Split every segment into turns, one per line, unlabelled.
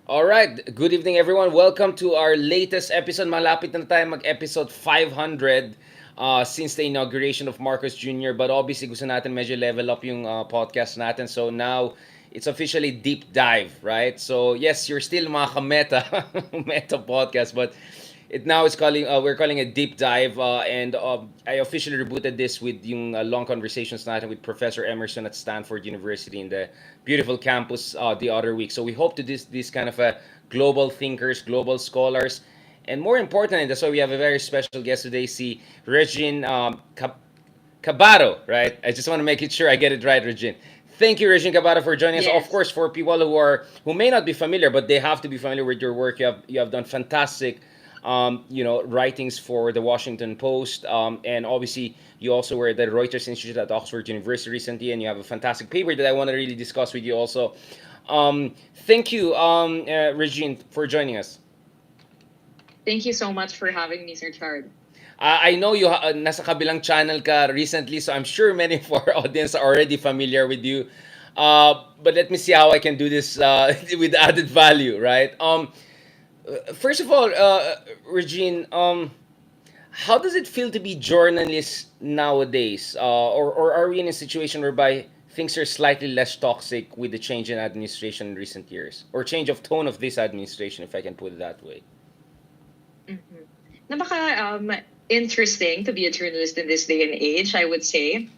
All right, good evening everyone. Welcome to our latest episode. Malapit na tayo mag-episode 500 since the inauguration of Marcos Jr. But obviously gusto natin medyo level up yung podcast natin. So now it's officially deep dive, right? So yes, you're still mga ka-meta, meta podcast, but it now is calling we're calling it deep dive and I officially rebooted this with yung long conversations natin with Professor Emerson at Stanford University in the beautiful campus the other week. So we hope to this kind of global thinkers, global scholars, and more importantly, that's why we have a very special guest today, see Regine Cabarro, right? I just want to make it sure I get it right, Regine. Thank you, Regine Cabarro, for joining us. Of
Yes.
course, for people who may not be familiar, but they have to be familiar with your work. You have done fantastic, writings for the Washington Post, and obviously you also were at the Reuters Institute at Oxford University recently, and you have a fantastic paper that I want to really discuss with you also. Thank you, Regine, for joining us.
Thank you so much for having me, Sir Chard.
I know nasa kabilang channel ka recently, so I'm sure many of our audience are already familiar with you. But let me see how I can do this with added value, right? First of all, Regine, how does it feel to be journalist nowadays? Or are we in a situation whereby things are slightly less toxic with the change in administration in recent years? Or change of tone of this administration, if I can put it that way?
Mm-hmm. Interesting to be a journalist in this day and age, I would say.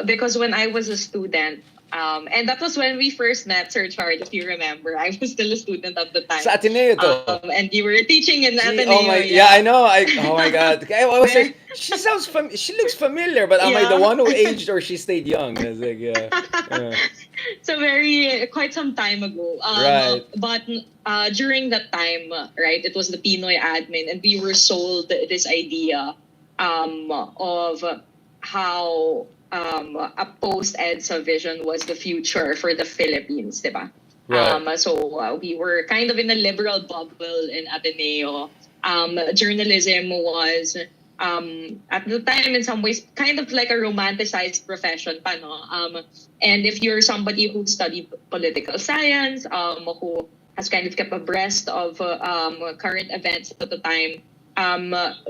Because when I was a student, and that was when we first met, Sir Chard, if you remember. I was still a student at the
Sa
time.
Ateneo to.
And you were teaching in
Oh
Ateneo,
my, yeah,
yeah.
I know. Oh my God. I was
Very,
like, she looks familiar, but am I the
yeah.
one who aged or she stayed young? I was like, yeah, yeah.
So quite some time ago.
Right,
But during that time, right, it was the Pinoy admin, and we were sold this idea of how a post-EDSA vision was the future for the Philippines, diba?
right,
So we were kind of in a liberal bubble in Ateneo. Journalism was at the time in some ways kind of like a romanticized profession pa, no? And if you're somebody who studied political science, who has kind of kept abreast of current events at the time,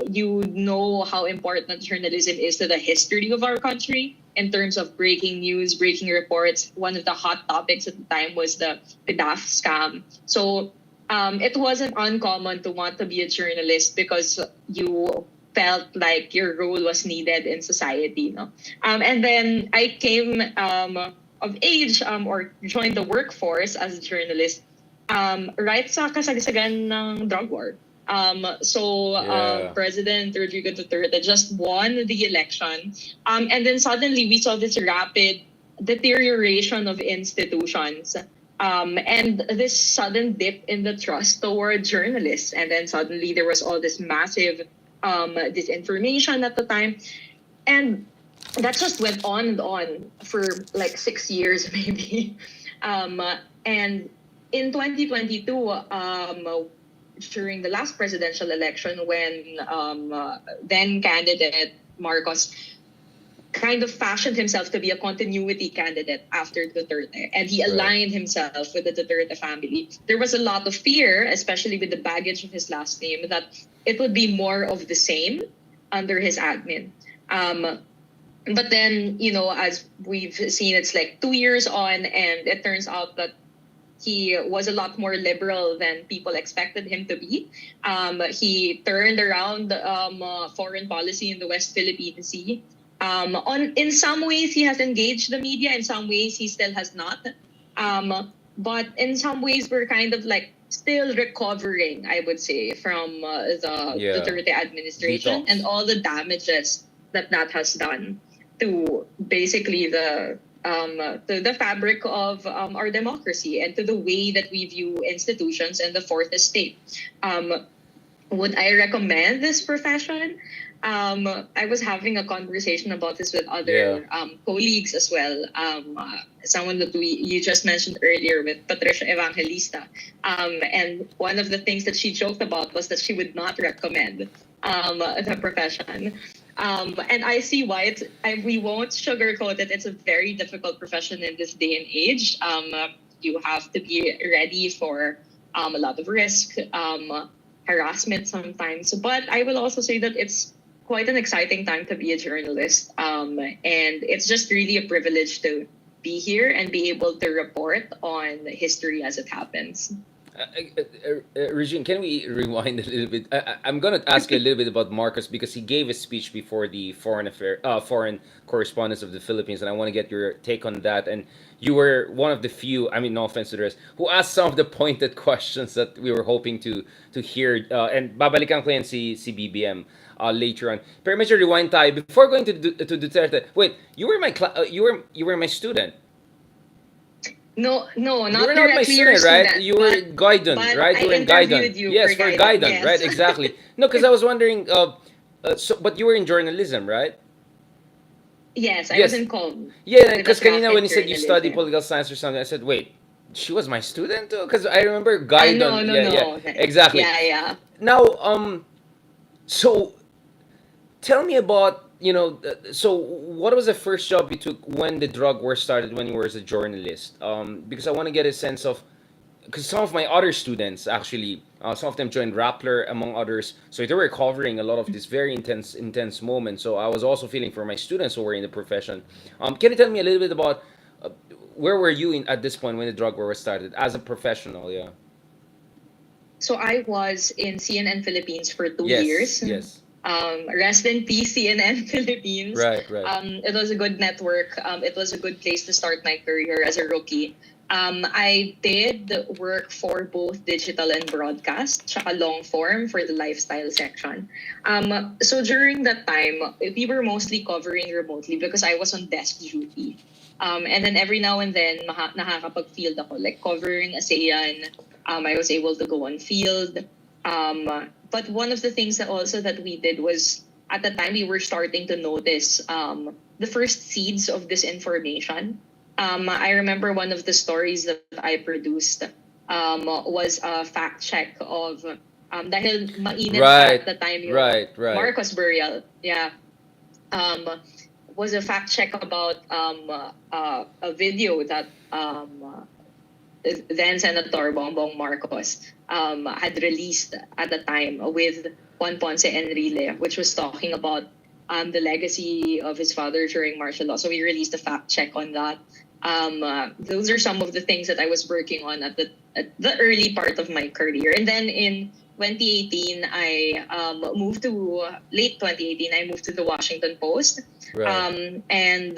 you know how important journalism is to the history of our country in terms of breaking news, breaking reports. One of the hot topics at the time was the DAF scam. So it wasn't uncommon to want to be a journalist because you felt like your role was needed in society. No? And then I came of age or joined the workforce as a journalist right sa kasagsagan ng drug war.
yeah,
President Rodrigo Duterte just won the election. And then suddenly we saw this rapid deterioration of institutions. And this sudden dip in the trust toward journalists. And then suddenly there was all this massive disinformation at the time. And that just went on and on for like 6 years, maybe. Um, and in 2022, during the last presidential election, when then candidate Marcos kind of fashioned himself to be a continuity candidate after Duterte, and he
right,
aligned himself with the Duterte family. There was a lot of fear, especially with the baggage of his last name, that it would be more of the same under his admin. But then, as we've seen, it's like 2 years on, and it turns out that he was a lot more liberal than people expected him to be. He turned around foreign policy in the West Philippine Sea. In some ways, he has engaged the media. In some ways, he still has not. But in some ways, we're kind of like still recovering, I would say, from the
yeah.
Duterte administration and
Detox.
all the damages that has done to basically to the fabric of our democracy and to the way that we view institutions and the fourth estate. Um, would I recommend this profession? I was having a conversation about this with
Yeah,
other colleagues as well. Someone that you just mentioned earlier with Patricia Evangelista. And one of the things that she joked about was that she would not recommend the profession. And I see why we won't sugarcoat it. It's a very difficult profession in this day and age. You have to be ready for a lot of risk, harassment sometimes. But I will also say that it's quite an exciting time to be a journalist. And it's just really a privilege to be here and be able to report on history as it happens.
Regine, can we rewind a little bit? I'm gonna ask you a little bit about Marcos because he gave a speech before the foreign correspondence of the Philippines, and I want to get your take on that. And you were one of the few, I mean, no offense to the rest, who asked some of the pointed questions that we were hoping to hear. And babalikan ko yan si BBM later on. Pero medyo rewind tayo before going to Duterte. Wait, you were my student.
No, no,
You
not
were not my
directly your
student, right?
student,
You were Gaidon,
but
right?
I
You were in Gaidon.
interviewed you
Yes,
for
for
guidance.
Gaidon, right?
Yes.
Exactly. No, because I was wondering. But you were in journalism, right?
Yes, I was
Yes.
in com
Yeah,
with a
because
track
kanina when
in
you said you study
journalism.
political science or something, I said, wait, she was my student too? Because I remember
No,
Gaidon.
no,
Yeah, yeah,
no.
exactly.
Yeah, yeah.
Now, so tell me about so what was the first job you took when the drug war started when you were as a journalist? Because I want to get a sense of because some of my other students actually some of them joined Rappler among others, so they were covering a lot of this very intense moments. So I was also feeling for my students who were in the profession. Can you tell me a little bit about uh, where were you in at this point when the drug war was started as a professional? Yeah.
So I was in CNN Philippines for two
Yes,
years.
yes.
Rest in peace, CNN Philippines.
Right, right.
It was a good network. It was a good place to start my career as a rookie. I did work for both digital and broadcast, tsaka long form for the lifestyle section. So during that time, we were mostly covering remotely because I was on desk duty. And then every now and then, nakakapag-field ako, like covering ASEAN. I was able to go on field. But one of the things that also that we did was at the time we were starting to notice the first seeds of disinformation. I remember one of the stories that I produced was a fact check of dahil mainit pa
Right,
at the time yung
right, right.
Marcos burial. Yeah. Um, was a fact check about a video that then Senator Bongbong Marcos had released at the time with Juan Ponce Enrile, which was talking about the legacy of his father during martial law. So we released a fact check on that. Those are some of the things that I was working on at the early part of my career. And then in 2018, I moved to late 2018. I moved to the Washington Post,
Right.
and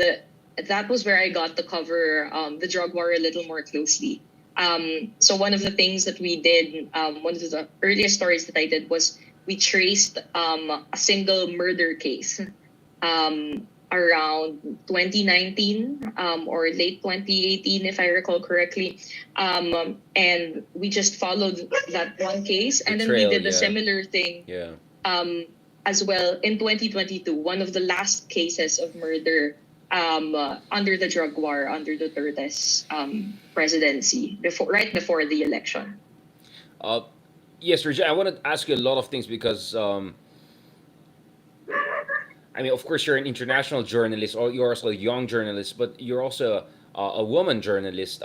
that was where I got to cover the drug war a little more closely. So one of the things that we did, one of the earliest stories that I did was we traced a single murder case around 2019 or late 2018, if I recall correctly. And we just followed that one case.
The
And then we
trail,
did a
yeah.
similar thing
Yeah.
um, as well in 2022, one of the last cases of murder under the drug war, under Duterte's presidency, right before the election.
Uh, yes, Regina, I want to ask you a lot of things because I mean, of course, you're an international journalist, or you're also a young journalist, but you're also a woman journalist.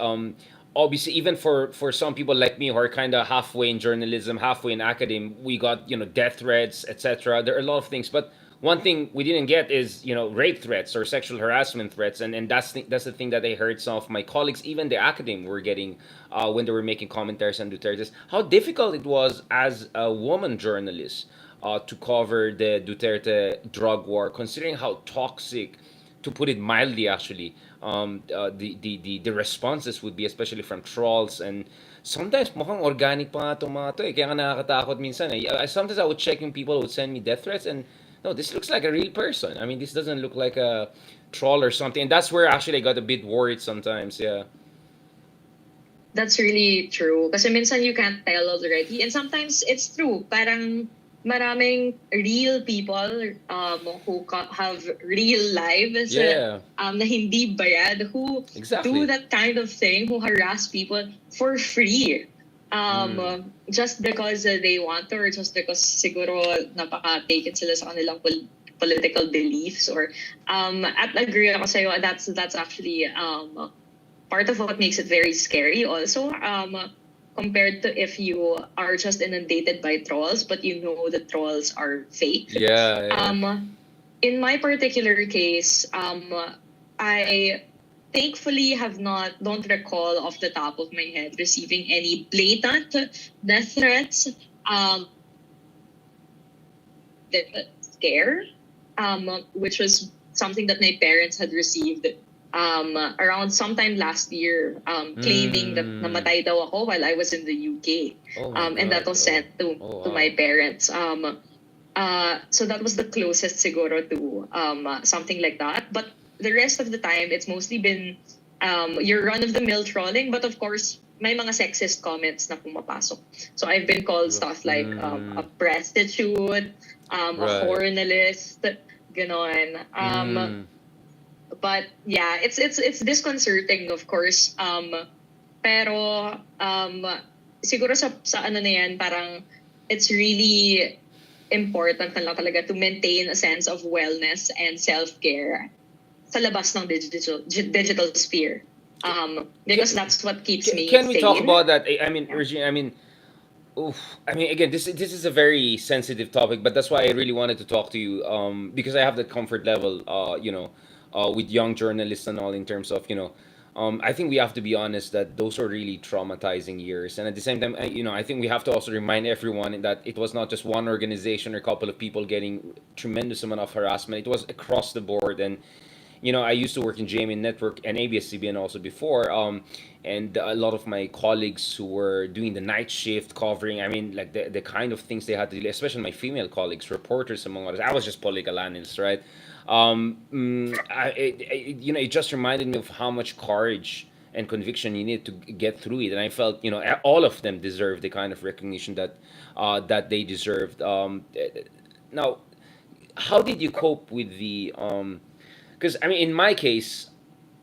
Obviously, even for some people like me who are kind of halfway in journalism, halfway in academe, we got death threats, etc. There are a lot of things, but one thing we didn't get is rape threats or sexual harassment threats, and that's the thing that I heard some of my colleagues, even the academe, were getting when they were making commentaries on Duterte's. How difficult it was as a woman journalist to cover the Duterte drug war, considering how toxic, to put it mildly, actually, the responses would be, especially from trolls. And sometimes mukhang organic pa nga itong mga to eh. Kaya nga nakakatakot minsan eh. Sometimes I would check yung people would send me death threats and no, this looks like a real person. I mean, this doesn't look like a troll or something. And that's where actually I got a bit worried sometimes, yeah.
That's really true. Kasi minsan you can't tell already. And sometimes it's true. Parang maraming real people have real lives
Yeah,
na hindi bayad who do
exactly.
that kind of thing, who harass people for free.
Mm.
Just because they want to, or just because siguro napaka-taken sila sa kanilang political beliefs, or at agree ako sa'yo, that's actually part of what makes it very scary also. compared to if you are just inundated by trolls, but you know the trolls are fake.
Yeah, yeah.
In my particular case, I thankfully don't recall off the top of my head receiving any blatant death threats. Um, the scare, which was something that my parents had received around sometime last year, claiming that
Mm.
namatay daw ako while I was in the UK.
Oh my
And that
God.
was
Oh.
sent
Oh
to my
wow.
parents. So that was the closest siguro to something like that. But the rest of the time, it's mostly been your run-of-the-mill trolling. But of course, may mga sexist comments na pumapasok. So I've been called stuff like a
Mm.
prostitute, a
Right.
journalist, ganon.
Mm.
But yeah, it's disconcerting, of course. Pero siguro sa ano na yan, parang it's really important na lang talaga to maintain a sense of wellness and self-care sa labas ng digital sphere. Because
Can,
that's what keeps me
can we talk
sane.
about that? I mean,
Yeah.
Regina. I mean, oof. I mean, again, this is a very sensitive topic, but that's why I really wanted to talk to you. Because I have that comfort level. With young journalists and all in terms of I think we have to be honest that those are really traumatizing years, and at the same time, I think we have to also remind everyone that it was not just one organization or a couple of people getting tremendous amount of harassment. It was across the board, and I used to work in JMN Network and ABS-CBN also before, and a lot of my colleagues who were doing the night shift covering, I mean, like the kind of things they had to do, especially my female colleagues, reporters among others. I was just political analyst, right? It just reminded me of how much courage and conviction you need to get through it, and I felt all of them deserve the kind of recognition that they deserved. Now, how did you cope with the because I mean, in my case,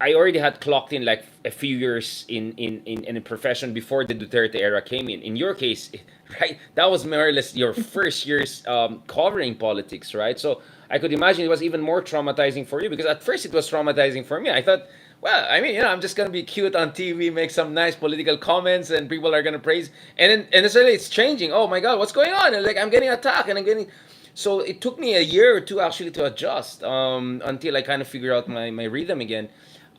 I already had clocked in like a few years in a profession before the Duterte era came in. In your case, right, that was more or less your first years covering politics, right? So I could imagine it was even more traumatizing for you because at first it was traumatizing for me. I thought, well, I mean, I'm just gonna be cute on TV, make some nice political comments, and people are gonna praise. And suddenly it's changing. Oh my God, what's going on? And like I'm getting attacked, and I'm getting so it took me a year or two actually to adjust until I kind of figure out my rhythm again.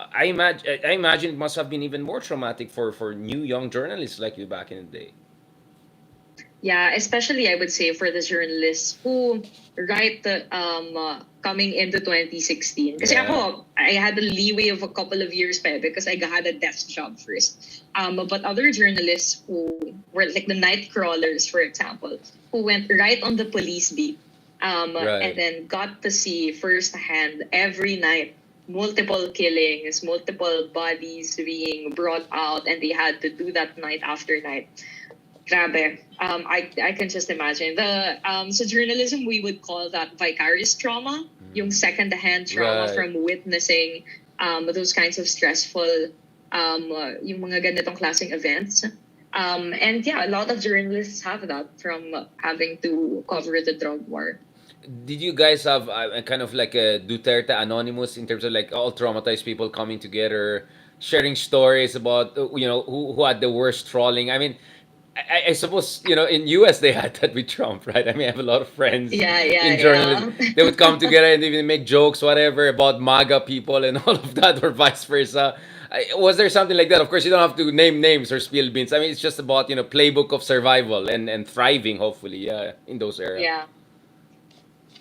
I imagine it must have been even more traumatic for new young journalists like you back in the day.
Yeah, especially I would say for the journalists who coming into 2016. Kasi
Yeah.
ako, I had a leeway of a couple of years pa because I had a desk job first. But other journalists who were like the night crawlers, for example, who went right on the police beat, and
Right.
then got to see firsthand every night multiple killings, multiple bodies being brought out, and they had to do that night after night. Grabe. I can just imagine. So journalism, we would call that vicarious trauma, yung second-hand trauma
Right.
from witnessing those kinds of stressful, yung mga ganitong klaseng events. And yeah, a lot of journalists have that from having to cover the drug war.
Did you guys have a kind of like a Duterte Anonymous in terms of like all traumatized people coming together, sharing stories about who had the worst trolling? I mean, I suppose in US they had that with Trump, right? I mean, I have a lot of friends
Yeah, yeah,
in journalism. They would come together and even make jokes, whatever, about MAGA people and all of that, or vice versa. Was there something like that? Of course, you don't have to name names or spill beans. I mean, it's just about playbook of survival and thriving, hopefully, yeah, in those era.
yeah.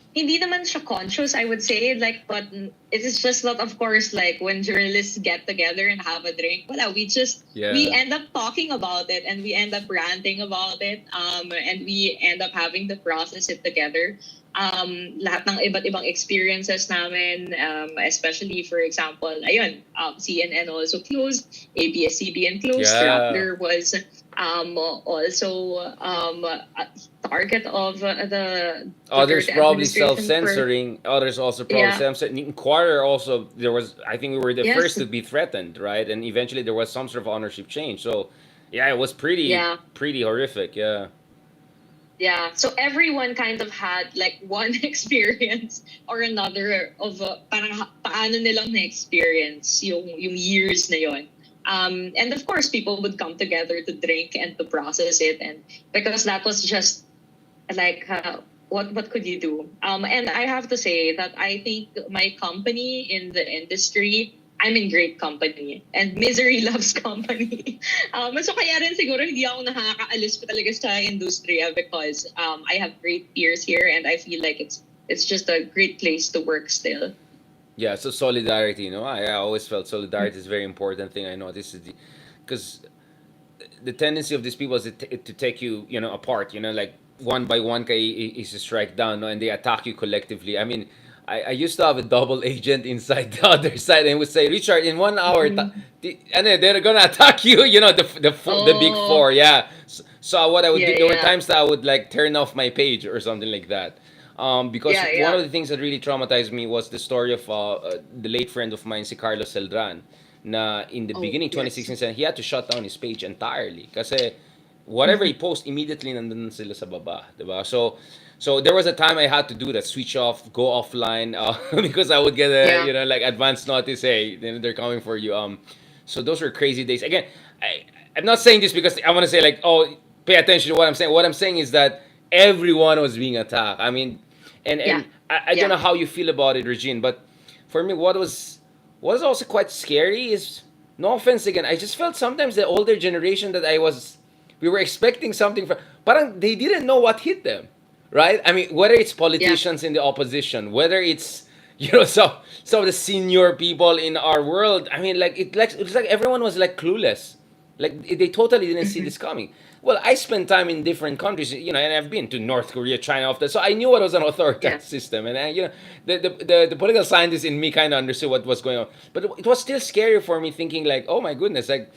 Hindi naman siya conscious, I would say. Like, but it is just not, of course, like when journalists get together and have a drink. Wala, we
Yeah.
end up talking about it and we end up ranting about it. And we end up having to process it together. Lahat ng iba't ibang experiences namin, especially for example, ayun, CNN also closed, ABS-CBN closed,
Yeah.
Rappler was also a target of the
Others
Duterte
probably
administration for,
self-censoring. Others also probably
yeah,
self-censoring. Inquirer also, there was, I think we were the
yes,
first to be threatened, right? And eventually there was some sort of ownership change. So, yeah, it was pretty,
yeah,
pretty horrific. Yeah.
yeah. So everyone kind of had like one experience or another of parang paano nilang na-experience yung years na yon. And of course, people would come together to drink and to process it, and because that was just like what could you do? And I have to say that I think my company in the industry, I'm in great company, and misery loves company. So kaya rin siguro hindi ako nakakaalis pa talaga sa industriya, because I have great peers here, and I feel like it's just a great place to work still.
Yeah, so solidarity, I always felt solidarity is a very important thing. I noticed because the tendency of these people is to take you, apart, like one by one is to strike down, no? And they attack you collectively. I mean, I used to have a double agent inside the other side and would say, Richard, in 1 hour, and then they're gonna attack you, the big
Oh,
four, yeah. So what I would do,
yeah,
there were
yeah,
times that I would like turn off my page or something like that. Because
yeah,
one of
yeah.
the things that really traumatized me was the story of the late friend of mine, si Carlos Celdran, na in the
Oh,
beginning
yes.
2016 he had to shut down his page entirely kasi whatever he post immediately nandun sila sa baba, diba? So there was a time I had to do that, switch off, go offline, because I would get a
Yeah.
like advance notice, hey, they're coming for you. So those were crazy days. Again, I'm not saying this because I want to say like, oh, pay attention to what I'm saying. What I'm saying is that everyone was being attacked. I mean, and
Yeah.
I don't
Yeah.
know how you feel about it, Regine, but for me, what was also quite scary is, no offense again, I just felt sometimes the older generation that we were expecting something from, parang they didn't know what hit them, right? I mean, whether it's
Yeah.
politicians in the opposition, whether it's some of the senior people in our world. I mean, like it's like everyone was like clueless, like they totally didn't see
Mhm.
this coming. Well, I spent time in different countries, and I've been to North Korea, China, often, so I knew what was an authoritarian
Yeah.
system, and the political scientist in me kind of understood what was going on, but it was still scary for me, thinking like, oh my goodness, like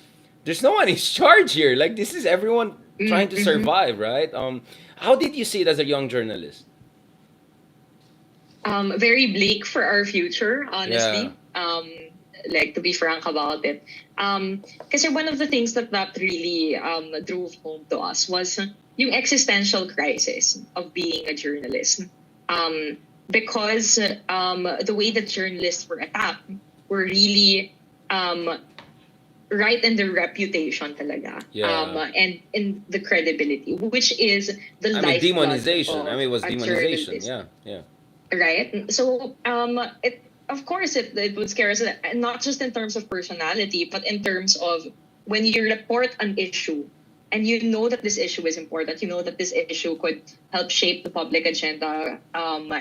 there's no one in charge here. Like this is everyone trying to
Mm-hmm.
survive, right? How did you see it as a young journalist?
Very bleak for our future,
Yeah,
honestly. Like, to be frank about it. Because one of the things that really drove home to us was yung existential crisis of being a journalist. Um, because the way that journalists were attacked were really um, right in the reputation talaga.
yeah.
And in the credibility, which is the
I mean,
lifeblood
demonization. I
of
mean, it was
a
demonization.
journalist,
Yeah, yeah,
right? So it of course it would scare us, not just in terms of personality, but in terms of when you report an issue and you know that this issue is important, you know that this issue could help shape the public agenda,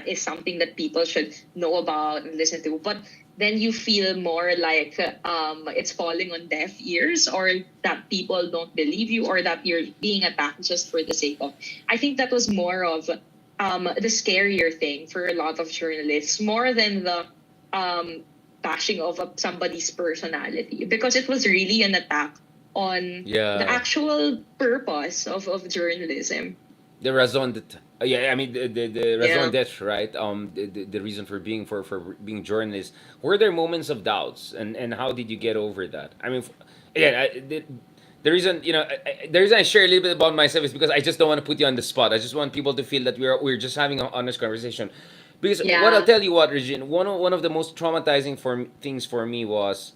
is something that people should know about and listen to, but then you feel more like it's falling on deaf ears, or that people don't believe you, or that you're being attacked just for the sake of. I think that was more of the scarier thing for a lot of journalists, more than the um, bashing of somebody's personality, because it was really an attack on the
yeah.
actual purpose of journalism.
The raison d'etre. Yeah, I mean the raison
Yeah.
d'etre, right? The reason for being journalist. Were there moments of doubts, and how did you get over that? I mean, again, the reason the reason I share a little bit about myself is because I just don't want to put you on the spot. I just want people to feel that we're just having an honest conversation. Because what I'll
Yeah.
tell you, what Regine, one of the most traumatizing things for me was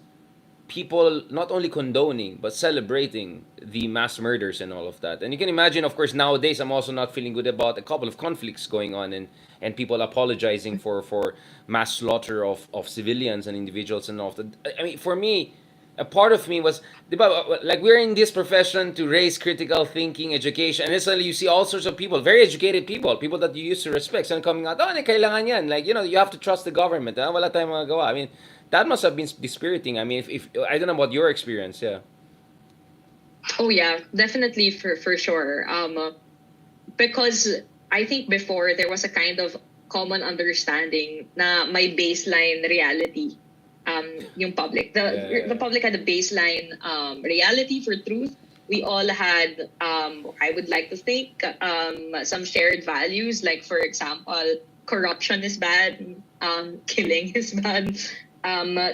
people not only condoning but celebrating the mass murders and all of that. And you can imagine, of course, nowadays I'm also not feeling good about a couple of conflicts going on, and people apologizing for mass slaughter of civilians and individuals and all of that. I mean, for me, a part of me was, di ba, like we're in this profession to raise critical thinking, education, and then suddenly you see all sorts of people, very educated people that you used to respect, and coming out, oh, kailangan yan. Like, you have to trust the government. Wala tayong magagawa. I mean, that must have been dispiriting. I mean, if I don't know about your experience, yeah.
Oh yeah, definitely, for sure. Because I think before there was a kind of common understanding na may baseline reality, yung public.
Yeah,
The
yeah,
public had a baseline reality for truth. We all had, I would like to think, some shared values. Like, for example, corruption is bad, killing is bad,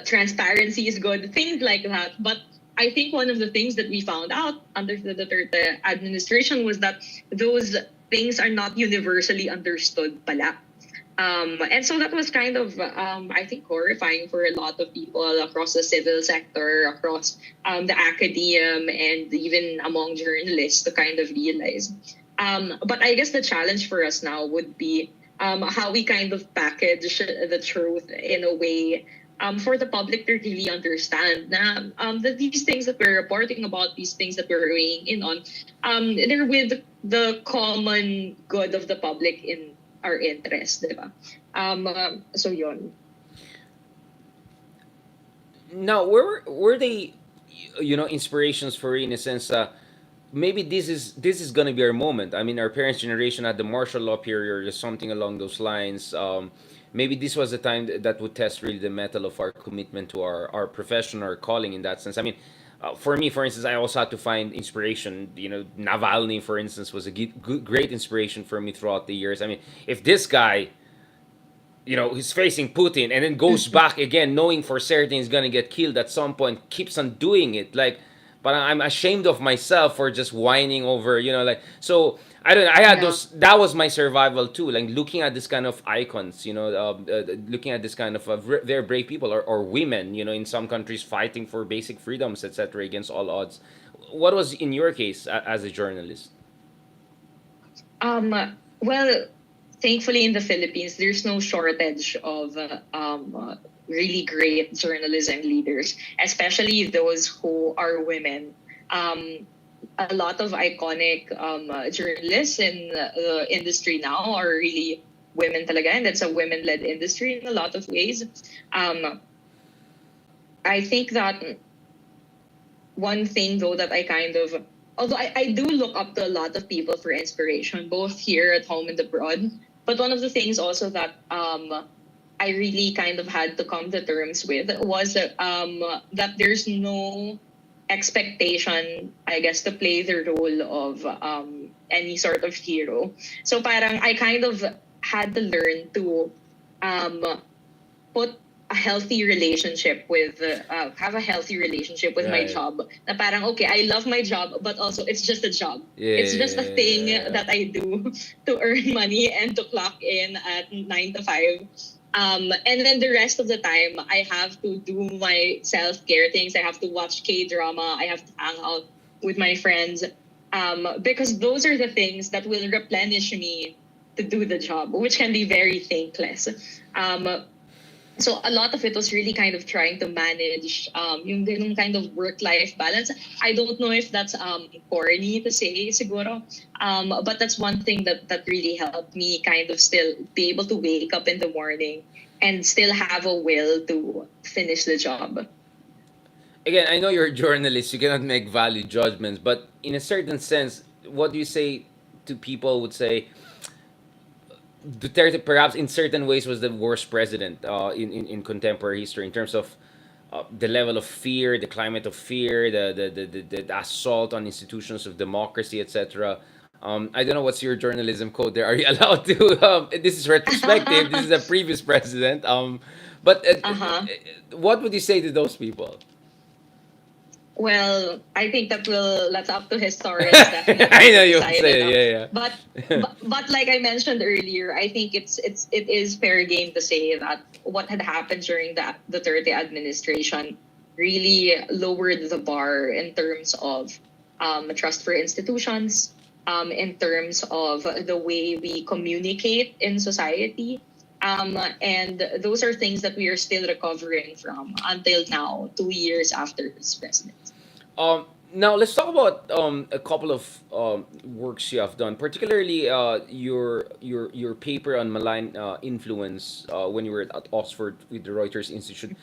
transparency is good, things like that. But I think one of the things that we found out under the Duterte administration was that those things are not universally understood pala. And so that was kind of, I think, horrifying for a lot of people across the civil sector, across the academe, and even among journalists to kind of realize. But I guess the challenge for us now would be how we kind of package the truth in a way for the public to really understand that these things that we're reporting about, these things that we're weighing in on, they're with the common good of the public in our interest, di ba? So yun.
Now, were they, inspirations for you in a sense? Maybe this is gonna be our moment. I mean, our parents' generation had the martial law period or something along those lines. Maybe this was the time that would test really the metal of our commitment to our profession, our calling in that sense. I mean, for me, for instance, I also had to find inspiration. Navalny, for instance, was a great inspiration for me throughout the years. I mean, if this guy, he's facing Putin and then goes back again, knowing for certain he's gonna get killed at some point, keeps on doing it. Like, but I'm ashamed of myself for just whining over, like. So I don't. I had
Yeah.
those. That was my survival too. Like looking at this kind of icons, looking at this kind of very brave people or women, in some countries fighting for basic freedoms, etc., against all odds. What was in your case as a journalist?
Um, well, thankfully in the Philippines, there's no shortage of really great journalism leaders, especially those who are women. A lot of iconic journalists in the industry now are really women talaga, and that's a women-led industry in a lot of ways. Um, I think that one thing though that I kind of, although I do look up to a lot of people for inspiration, both here at home and abroad. But one of the things also that I really kind of had to come to terms with was that there's no expectation, I guess, to play the role of any sort of hero. So parang I kind of had to learn to um, put a healthy relationship with have a healthy relationship with my
Right.
job, na parang okay, I love my job, but also it's just a job, it's just a thing
Yeah.
that I do to earn money and to clock in at 9 to 5. And then the rest of the time I have to do my self-care things. I have to watch K-drama, I have to hang out with my friends, because those are the things that will replenish me to do the job, which can be very thankless. um, so a lot of it was really kind of trying to manage yung ganung kind of work-life balance. I don't know if that's corny to say siguro, but that's one thing that really helped me kind of still be able to wake up in the morning and still have a will to finish the job.
Again, I know you're a journalist, you cannot make valid judgments, but in a certain sense, what do you say to people would say Duterte perhaps in certain ways was the worst president in contemporary history in terms of the level of fear, the climate of fear, the assault on institutions of democracy, etc. I don't know what's your journalism code there. Are you allowed to? This is retrospective. This is a previous president. But
Uh-huh.
what would you say to those people?
Well, I think that's up to historians definitely
I
to
know you would
decide it.
say yeah,
But,
yeah.
but like I mentioned earlier, I think it is fair game to say that what had happened during the Duterte administration really lowered the bar in terms of trust for institutions, in terms of the way we communicate in society. And those are things that we are still recovering from until now, 2 years after his presidency.
Um, Now let's talk about a couple of works you have done, particularly your paper on malign influence when you were at Oxford with the Reuters Institute.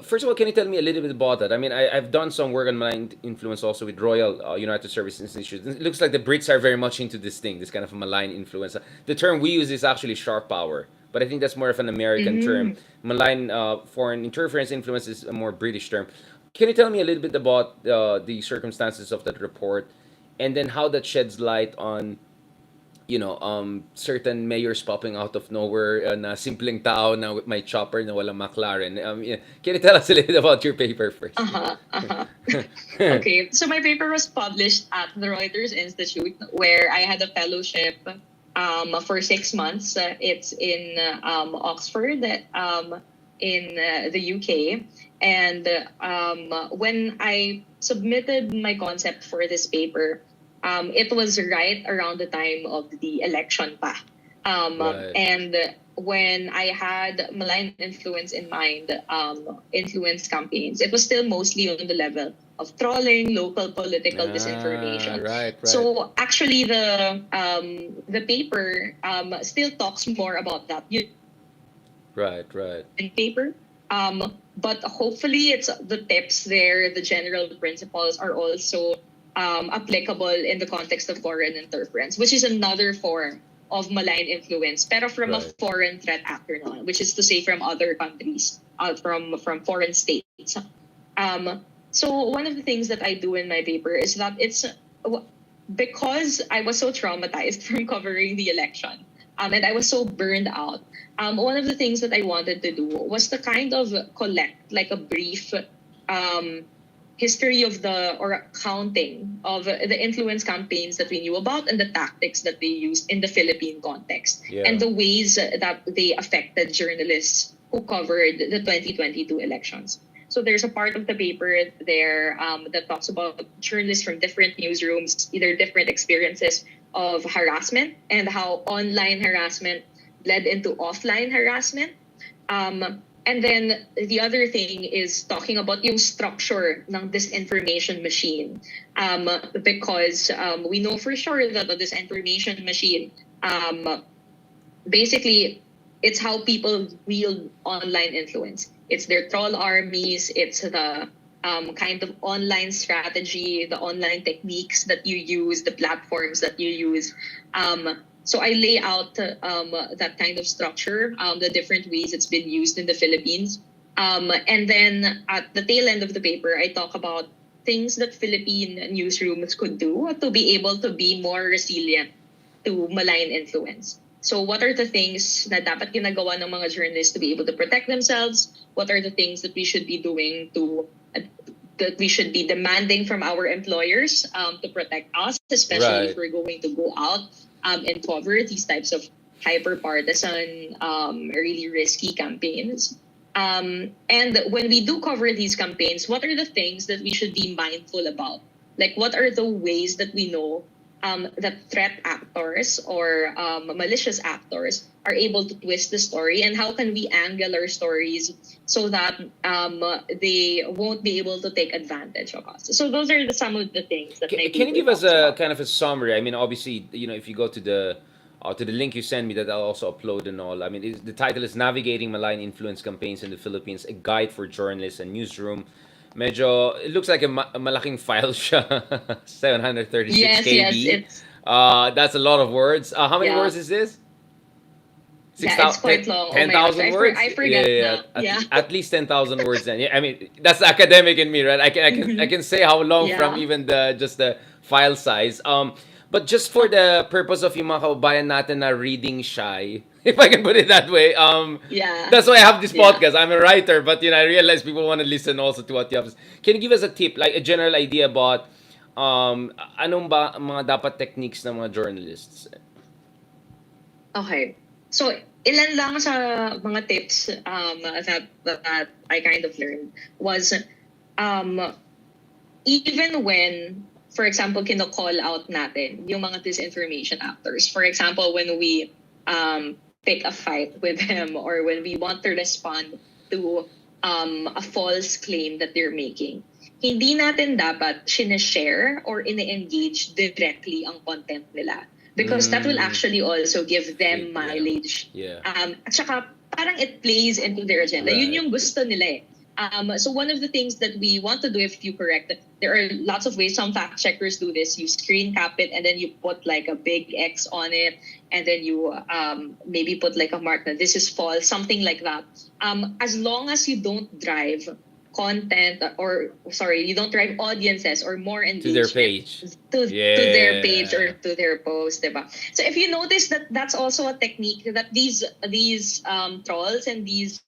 First of all, can you tell me a little bit about that? I mean, I've done some work on malign influence also with Royal United Service Institute. It looks like the Brits are very much into this thing, this kind of malign influence. The term we use is actually sharp power, but I think that's more of an American term.
Mm.
Malign foreign interference influence is a more British term. Can you tell me a little bit about the circumstances of that report, and then how that sheds light on certain mayors popping out of nowhere na simpleng tao na with my chopper na walang McLaren. Yeah. Can you tell us a little bit about your paper first?
Uh-huh. Uh-huh. Okay. So my paper was published at the Reuters Institute, where I had a fellowship for 6 months. It's in Oxford, in the UK. And when I submitted my concept for this paper, it was right around the time of the election pa.
Right.
And when I had malign influence in mind, influence campaigns, it was still mostly on the level of trolling, local political
Ah,
disinformation.
right, right.
So actually, the paper still talks more about that. You
Right, right.
in paper. But hopefully, it's the tips there, the general principles are also applicable in the context of foreign interference, which is another form of malign influence, pero from a
Right.
foreign threat actor naman, which is to say from other countries, from foreign states. So one of the things that I do in my paper is that because I was so traumatized from covering the election, and I was so burned out. One of the things that I wanted to do was to kind of collect like a brief um, history of or accounting of the influence campaigns that we knew about and the tactics that they used in the Philippine context and
Yeah.
the ways that they affected journalists who covered the 2022 elections. So there's a part of the paper there that talks about journalists from different newsrooms, either different experiences of harassment and how online harassment led into offline harassment. And then the other thing is talking about yung structure ng disinformation machine. Because we know for sure that the disinformation machine, basically, it's how people wield online influence. It's their troll armies, it's the kind of online strategy, the online techniques that you use, the platforms that you use. So I lay out that kind of structure, the different ways it's been used in the Philippines. And then at the tail end of the paper, I talk about things that Philippine newsrooms could do to be able to be more resilient to malign influence. So what are the things na dapat ginagawa ng mga journalists to be able to protect themselves? What are the things that we should be doing that we should be demanding from our employers to protect us, especially if
Right.
we're going to go out and cover these types of hyper partisan, really risky campaigns. And when we do cover these campaigns, what are the things that we should be mindful about? Like, what are the ways that we know that threat actors or malicious actors are able to twist the story, and how can we angle our stories so that they won't be able to take advantage of us? So those are some of the things that my
Can you
paper
give us
talks
a
about.
kind of a summary? I mean, obviously, if you go to the link you send me that I'll also upload and all. I mean, the title is "Navigating Malign Influence Campaigns in the Philippines: A Guide for Journalists and Newsroom." Medyo, it looks like a malaking file siya. 736
Yes, yes,
KB.
it's
That's a lot of words. How many
yeah,
words is this?
yeah, it's quite long. Oh my gosh,
10,000 words?
I
Yeah,
forget
yeah, yeah.
now. Yeah,
At least 10,000 words then. Yeah, I mean, that's the academic in me, right? I
Mhm.
can say how long from
Yeah,
even the just the file size. But just for the purpose of yung mga kababayan natin na reading shy, if I can put it that way,
yeah,
that's why I have this
yeah.
podcast. I'm a writer, but I realize people want to listen also to what you have. Can you give us a tip, like a general idea about anong ba mga dapat techniques ng mga journalists?
Okay. So, ilan lang sa mga tips that I kind of learned was um, even when, for example, kino-call out natin yung mga disinformation actors. For example, when we pick a fight with them or when we want to respond to a false claim that they're making, hindi natin dapat sinashare or ini-engage directly ang content nila. Because that will
Mm,
actually also give them
feed, yeah,
mileage.
yeah,
At saka, parang it plays into their agenda. Yun
right.
yung gusto nila eh. So one of the things that we want to do, if you correct, there are lots of ways. Some fact checkers do this. You screen cap it and then you put like a big X on it, and then you maybe put like a mark that this is false, something like that. As long as you don't drive content, or sorry, you don't drive audiences or more
To their
engagement
page.
to their page or
Yeah.
to their post, diba? So if you notice that that's also a technique that these trolls and these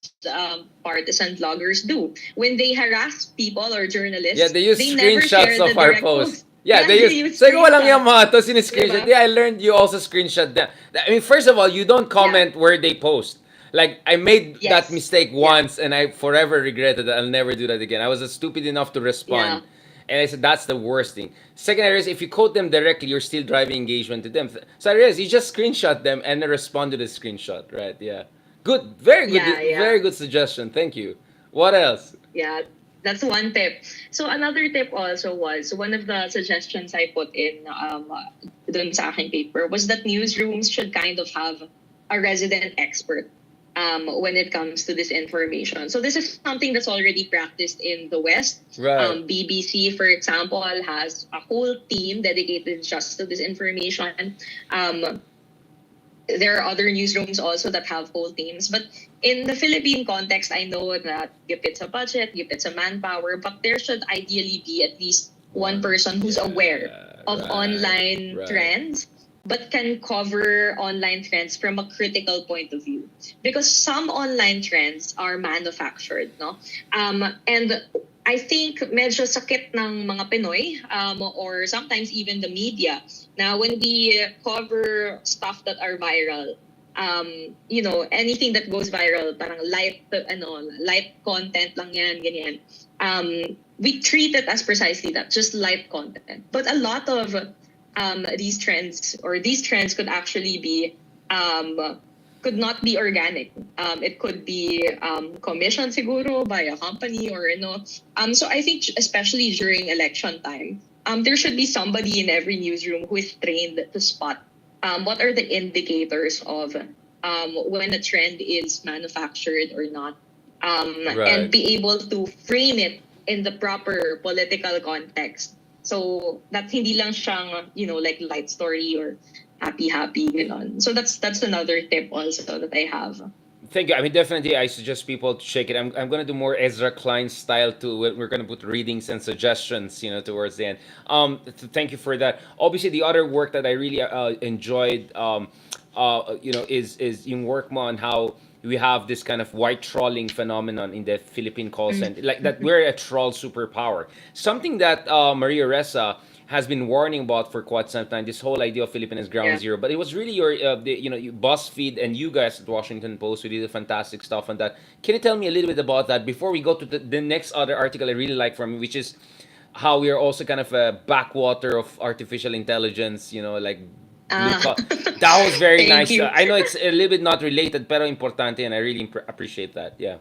partisan bloggers do when they harass people or
Yeah,
journalists,
they use
they never
screenshots
share the
of our
direct
post.
post.
Yeah,
Yeah,
they use.
you
Sabi ko walang
screenshot.
yung mga to siniscreenshot.
Diba?
Yeah, I learned you also screenshot them. I mean, first of all, you don't
Yeah.
comment where they post. Like, I made that
Yes.
mistake
Yeah.
once and I forever regretted that. I'll never do that again. I was stupid enough to respond.
Yeah.
And I said, that's the worst thing. Second area is if you quote them directly, you're still driving engagement to them. So I realized you just screenshot them and then respond to the screenshot, right? Yeah. Good.
Yeah. Yeah.
Very good suggestion. Thank you. What else?
Yeah, that's one tip. So another tip also was one of the suggestions I put in dun sa aking paper was that newsrooms should kind of have a resident expert when it comes to this information. So this is something that's already practiced in the West.
Right.
BBC, for example, has a whole team dedicated just to this information. There are other newsrooms also that have whole teams. But in the Philippine context, I know that give it a budget, give it a manpower, but there should ideally be at least one person who's aware of online
Right.
trends but can cover online trends from a critical point of view. Because some online trends are manufactured, no? And I think medyo sakit ng mga Pinoy or sometimes even the media. Now, when we cover stuff that are viral, anything that goes viral, parang light content lang yan, ganyan. We treat it as precisely that, just light content. But a lot of these trends could actually be could not be organic. It could be commissioned siguro by a company or So I think especially during election time, there should be somebody in every newsroom who is trained to spot what are the indicators of when a trend is manufactured or not,
Right.
and be able to frame it in the proper political context. So that hindi lang siyang, like light story or happy, So that's another tip also that I have.
Thank you. I mean, definitely, I suggest people to check it. I'm going to do more Ezra Klein style too. We're going to put readings and suggestions, towards the end. Thank you for that. Obviously, the other work that I really enjoyed, is in work mo on how we have this kind of white trolling phenomenon in the Philippine call center, like that we're a troll superpower. Something that Maria Ressa has been warning about for quite some time. This whole idea of Philippines ground
Yeah.
zero, but it was really your, BuzzFeed and you guys at Washington Post who did the fantastic stuff on that. Can you tell me a little bit about that before we go to the next other article I really like from you, which is how we are also kind of a backwater of artificial intelligence, like blue
Ah.
that was very
Thank
nice.
you.
I know it's a little bit not related, pero importante, and I really appreciate that. Yeah.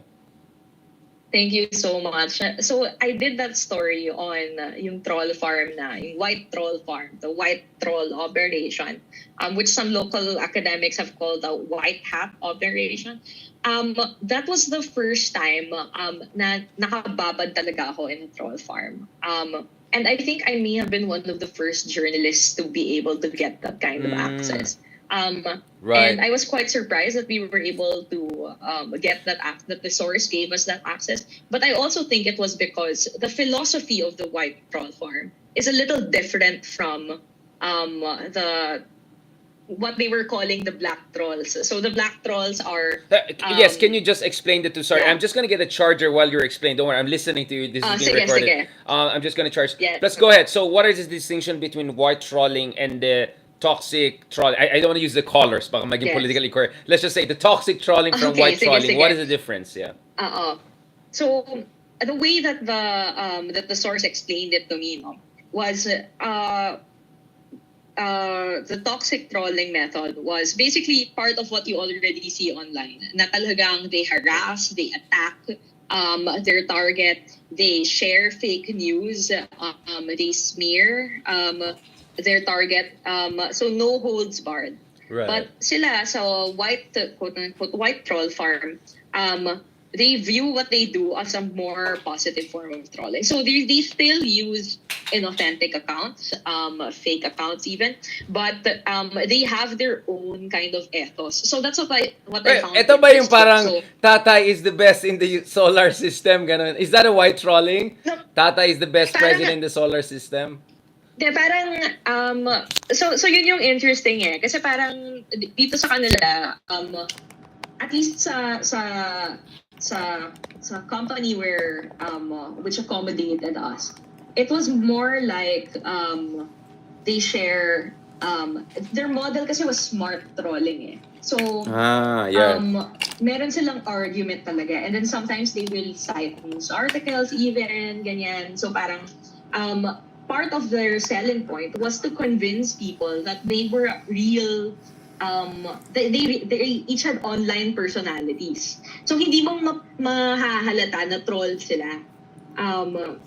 Thank you so much. So I did that story on yung troll farm yung white troll farm, the white troll operation, which some local academics have called a white hat operation. That was the first time na nakababad talaga ako in a troll farm. And I think I may have been one of the first journalists to be able to get that kind of access.
Right.
And I was quite surprised that we were able to get that the source gave us that access. But I also think it was because the philosophy of the white troll farm is a little different from the what they were calling the black trolls. So the black trolls are
Yes, can you just explain the two? Sorry,
yeah.
I'm just gonna get a charger while you're explaining. Don't worry, I'm listening to you. This is being
Sige,
recorded.
sige.
I'm just gonna charge.
Yeah.
Let's go ahead. So, what is the distinction between white trolling and the toxic trolling? I don't want to use the colors, baka maging
Yes.
politically correct. Let's just say the toxic trolling from
Okay,
white
sige,
trolling.
sige.
What is the difference? Yeah.
So the way that the source explained it to me was the toxic trolling method was basically part of what you already see online. Na talagang they harass, they attack their target, they share fake news, they smear their target. So no holds barred.
Right.
But sila sa white, quote-unquote, white troll farm, they view what they do as a more positive form of trolling. So they still use inauthentic accounts, fake accounts even, but they have their own kind of ethos. So that's what I found.
Ito ba yung
interesting.
parang
So,
Tatay is the best in the solar system? Ganun. Is that a white trolling?
No.
Tatay is the best
Parang-
president in the solar system?
de, parang, so yun yung interesting kasi parang dito sa kanila, at least sa company where which accommodated us, it was more like they share their model kasi was smart trolling eh. So
Yeah.
meron silang argument talaga, and then sometimes they will cite news articles even ganyan. So parang um part of their selling point was to convince people that they were real, they each had online personalities. So hindi mo mahahalata na troll sila.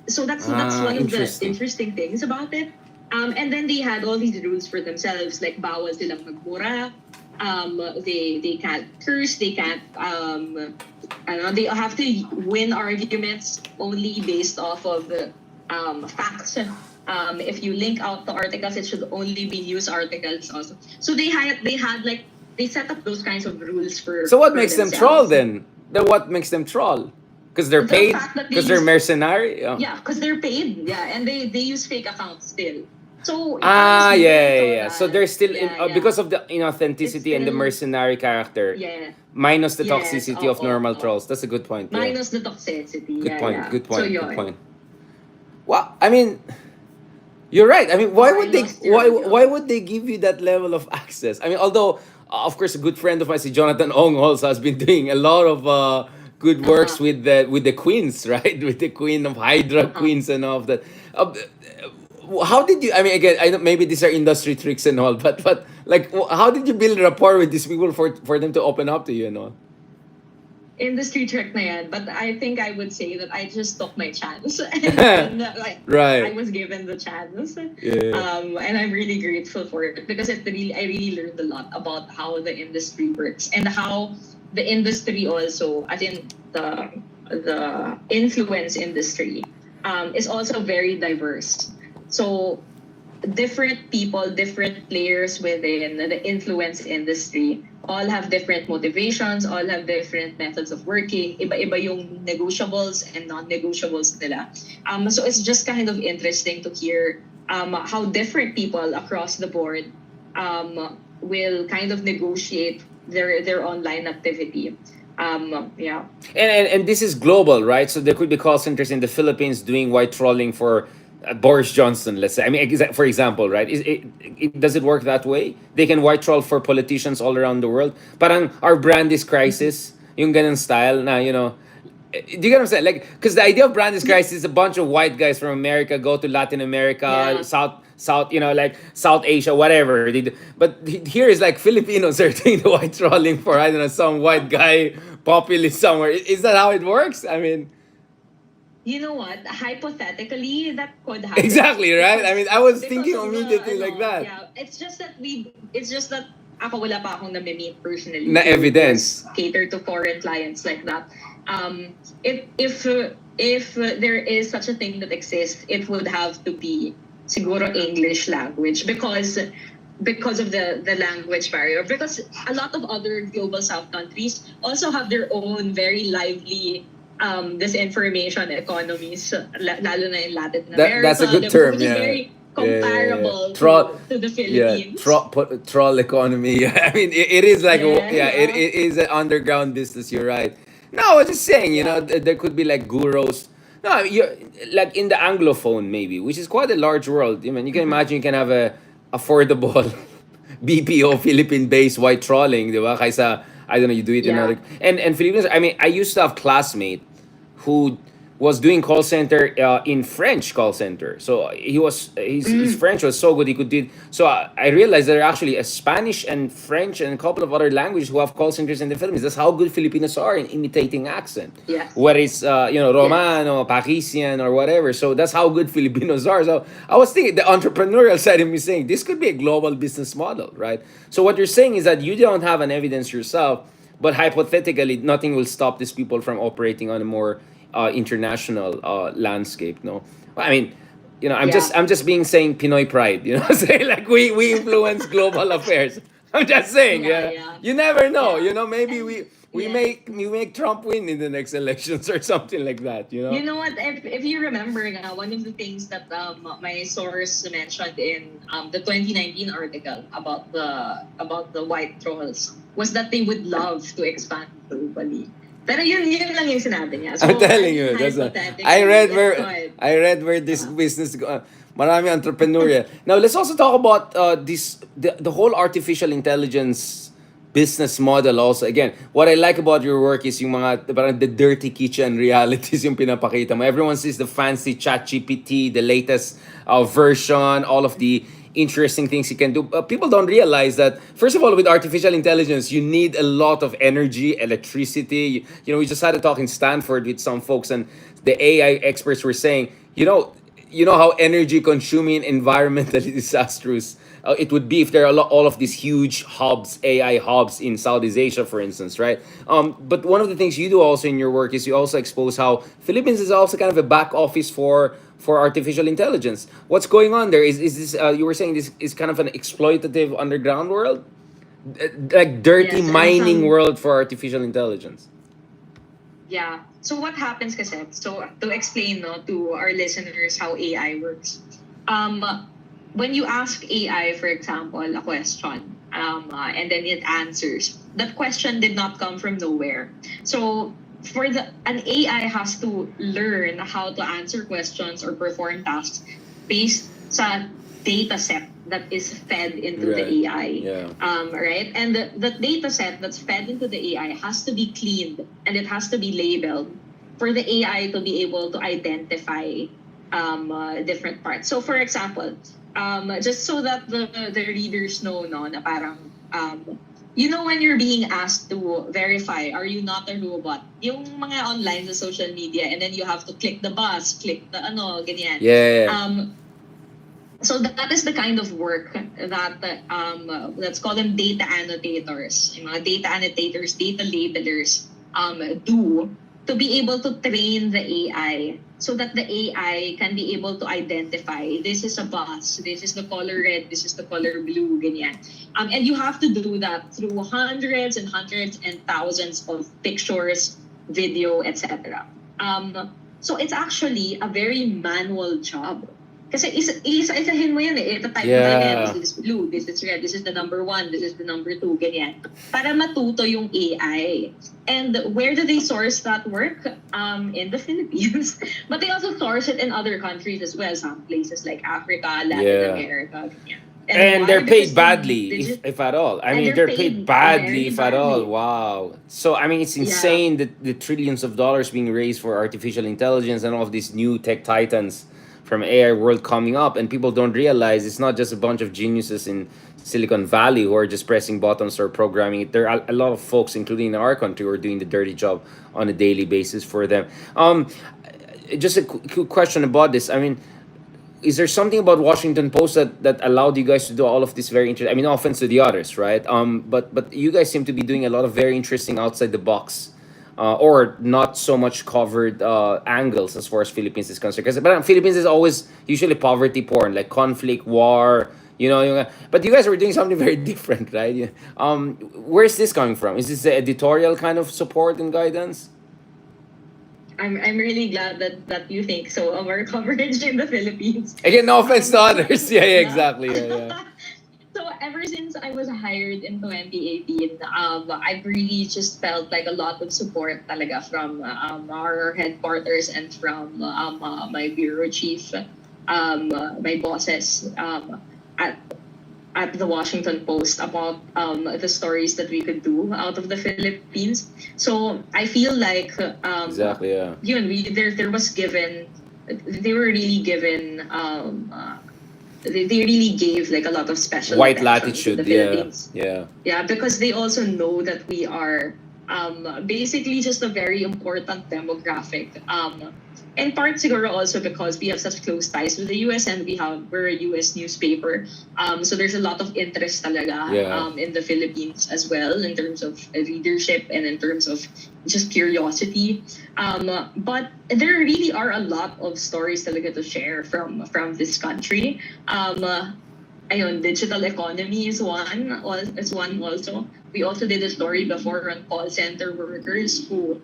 So that's one of the
Interesting.
interesting things about it. And then they had all these rules for themselves, like bawal silang magmura. They can't curse. They can't. I don't know. They have to win arguments only based off of facts. If you link out the articles, it should only be news articles also. So they had like they set up those kinds of rules
So what
for
makes them troll
themselves.
then? Then what makes them troll? Because they're
The
paid?
fact that they
Because they're
use
mercenary? Oh.
yeah, because they're paid. Yeah, and they use fake accounts still. So
Ah,
honestly, when I saw
yeah. So
that,
they're still in
yeah,
because
yeah,
of the
it's
inauthenticity and the
still
mercenary character,
yeah,
minus the
yes,
toxicity of normal
oh.
trolls. That's a good point. Yeah.
Minus the toxicity.
Good
Yeah,
point.
yeah.
Good
So
point. Good
yun.
point. Well, I mean, you're right. I mean,
Oh, I lost your
why
audio.
would they give you that level of access? I mean, although of course a good friend of mine, si Jonathan Ong, also has been doing a lot of good works
Uh-huh.
with the queens, right? With the queen of Hydra
Uh-huh.
queens and all of that. Uh, how did you? I mean, again, I know maybe these are industry tricks and all, but like, how did you build rapport with these people for them to open up to you and all?
Industry trick na yan, but I think I would say that I just took my chance and then like I
Right.
was given the chance.
Yeah.
And I'm really grateful for it because I really learned a lot about how the industry works and how the industry also, as in the influence industry, is also very diverse. So different people, different players within the influence industry all have different motivations, all have different methods of working. Iba-iba yung negotiables and non-negotiables nila. So it's just kind of interesting to hear how different people across the board will kind of negotiate their online activity. Yeah.
And this is global, right? So there could be call centers in the Philippines doing white trolling for Boris Johnson, let's say. I mean, for example, right? Does it work that way? They can white troll for politicians all around the world. Parang our brand is crisis, yung ganun style na, do you get what I'm saying? Like, because the idea of brand is crisis is a bunch of white guys from America go to Latin America,
Yeah.
South, like South Asia, whatever. But here is like Filipinos are doing the white trolling for, I don't know, some white guy populist somewhere. Is that how it works? I mean,
You know what? Hypothetically, that could happen
exactly, right? I mean, I was thinking immediately like that.
yeah, it's just that ako wala pa akong nami-meet personally
Na
who
evidence.
does cater to foreign clients like that. If there is such a thing that exists, it would have to be siguro English language because of the language barrier, because a lot of other global south countries also have their own very lively disinformation economies, lalo na in Latin America,
That's a good term,
which is
yeah.
very comparable
Troll,
to the
yeah,
Philippines.
troll economy. Yeah, I mean, it is like,
Yeah,
it is an underground business. You're right. No, I was just saying,
yeah.
there could be like gurus. No, you like in the Anglophone maybe, which is quite a large world. I mean, you can
Mhm.
imagine you can have a affordable BPO Philippine-based white trolling, di ba? Kaysa, I don't know, you do it in
Yeah.
other... And Filipinos, I mean, I used to have classmate who was doing call center in French call center. So his
Mm.
French was so good he could do. So I realized there are actually a Spanish and French and a couple of other languages who have call centers in the Philippines. That's how good Filipinos are in imitating accent.
Yes.
Whether it's
Yes.
Romano, Parisian, or whatever. So that's how good Filipinos are. So I was thinking the entrepreneurial side of me saying this could be a global business model, right? So what you're saying is that you don't have an evidence yourself, but hypothetically, nothing will stop these people from operating on a more international landscape. No, I mean,
Yeah.
I'm just being saying Pinoy pride. Say like we influence global affairs. I'm just saying,
Yeah,
yeah.
yeah.
You never know.
Yeah.
Maybe
And yes.
we make Trump win in the next elections or something like that.
You know what? If you remember, one of the things that my source mentioned in the 2019 article about the white trolls was that they would love to expand globally. Pero yun lang yung sinabi niya. So,
I'm
I
telling
mean,
you,
hypothetically, it could.
I read where this business marami entrepreneurial. Now let's also talk about the whole artificial intelligence business model also. Again, what I like about your work is yung mga parang the dirty kitchen realities yung pinapakita mo. Everyone sees the fancy chat GPT, the latest version, all of the interesting things you can do. People don't realize that, first of all, with artificial intelligence, you need a lot of energy, electricity. We just had a talk in Stanford with some folks, and the AI experts were saying, you know how energy consuming, environmentally disastrous it would be if there are all of these huge hubs, AI hubs in Southeast Asia, for instance, right? But one of the things you do also in your work is you also expose how Philippines is also kind of a back office for artificial intelligence. What's going on there? Is this you were saying this is kind of an exploitative underground world, like dirty
Yes, and
mining
some.
world for artificial intelligence?
Yeah. So what happens kasi, so to explain no, to our listeners how AI works. Um, when you ask AI, for example, a question, and then it answers, that question did not come from nowhere. So for an AI has to learn how to answer questions or perform tasks based sa data set that is fed into the
Right.
AI.
Yeah.
Right? And the data set that's fed into the AI has to be cleaned and it has to be labeled for the AI to be able to identify different parts. So, for example, just so that the readers know, no, na parang, when you're being asked to verify, are you not a robot? Yung mga online sa social media, and then you have to click the bus, click the ganyan.
Yeah.
So that is the kind of work that let's call them data annotators, yung mga data annotators, data labelers do to be able to train the AI so that the AI can be able to identify this is a bus, this is the color red, this is the color blue, ganyan. And you have to do that through hundreds and hundreds and thousands of pictures, video, etc. So it's actually a very manual job. Kasi isa-isahin mo yan eh. Ita-type mo tayo yan.
Yeah.
This is blue, this is red, this is the number 1, this is the number 2, ganyan. Para matuto yung AI. And where do they source that work? In the Philippines. But they also source it in other countries as well. Some places like Africa, Latin America, ganyan.
And
why?
they're paid
Because
badly, if at all. I
and
mean,
they're
they're paid
paid
badly,
very
if at all.
badly.
Wow. So, I mean, it's
Yeah.
insane that the trillions of dollars being raised for artificial intelligence and all of these new tech titans from AI world coming up, and people don't realize it's not just a bunch of geniuses in Silicon Valley who are just pressing buttons or programming it. There are a lot of folks, including in our country, who are doing the dirty job on a daily basis for them. Just a quick question about this. I mean, is there something about Washington Post that allowed you guys to do all of this very interesting? I mean, no offense to the others, right? But you guys seem to be doing a lot of very interesting outside the box, or not so much covered angles as far as Philippines is concerned. Because Philippines is always usually poverty porn, like conflict, war. But you guys are doing something very different, right? Where's this coming from? Is this the editorial kind of support and guidance?
I'm really glad that you think so of our coverage in the Philippines.
Again, no offense to others. Yeah, yeah,
Yeah.
exactly. Yeah.
So ever since I was hired in 2018, I've really just felt like a lot of support talaga from our headquarters and from my bureau chief, my bosses at the Washington Post about the stories that we could do out of the Philippines. So I feel like
Exactly. Yeah.
there was given, they were really given they really gave like a lot of special
White
attention to the
latitude. Yeah.
Philippines.
Yeah.
Yeah, because they also know that we are basically just a very important demographic. In part, siguro also because we have such close ties with the US and we're a US newspaper. So there's a lot of interest talaga
Yeah.
in the Philippines as well in terms of readership and in terms of just curiosity. But there really are a lot of stories talaga to share from this country. Ayun, digital economy is one. Is one also. We also did a story before on call center workers who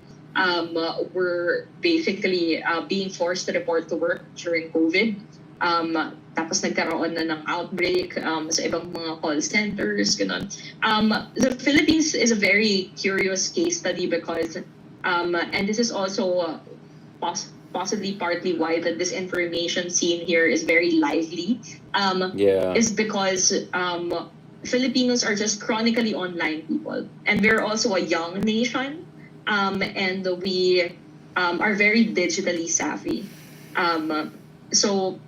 were basically being forced to report to work during COVID. Tapos nagkaroon na ng outbreak sa ibang mga call centers, ganun. The Philippines is a very curious case study because And this is also possibly partly why the disinformation scene here is very lively,
Yeah.
is because Filipinos are just chronically online people. And we're also a young nation, and we are very digitally savvy. So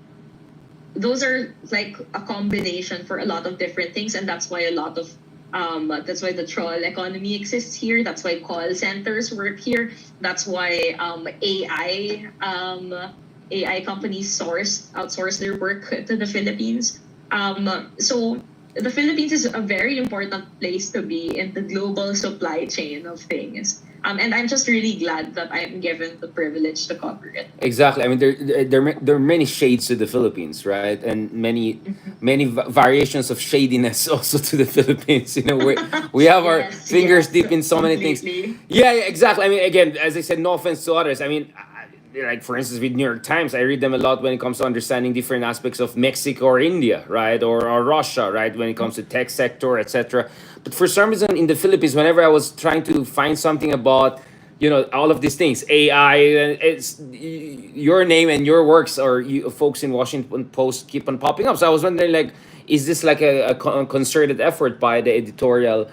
those are like a combination for a lot of different things, and that's why the troll economy exists here. That's why call centers work here. That's why AI companies outsource their work to the Philippines. So the Philippines is a very important place to be in the global supply chain of things. And I'm just really glad that I'm given the privilege to cover it.
Exactly. I mean, there are many shades to the Philippines, right? And many variations of shadiness also to the Philippines. We have our
Yes,
fingers
yes,
deep in so many things.
completely.
Yeah, yeah, exactly. I mean, again, as I said, no offense to others. I mean, like for instance, with New York Times, I read them a lot when it comes to understanding different aspects of Mexico or India, right, or Russia, right, when it comes to tech sector, etc. But for some reason, in the Philippines, whenever I was trying to find something about all of these things, AI, your name and your works, or you folks in Washington Post keep on popping up. So I was wondering, like, is this like a concerted effort by the editorial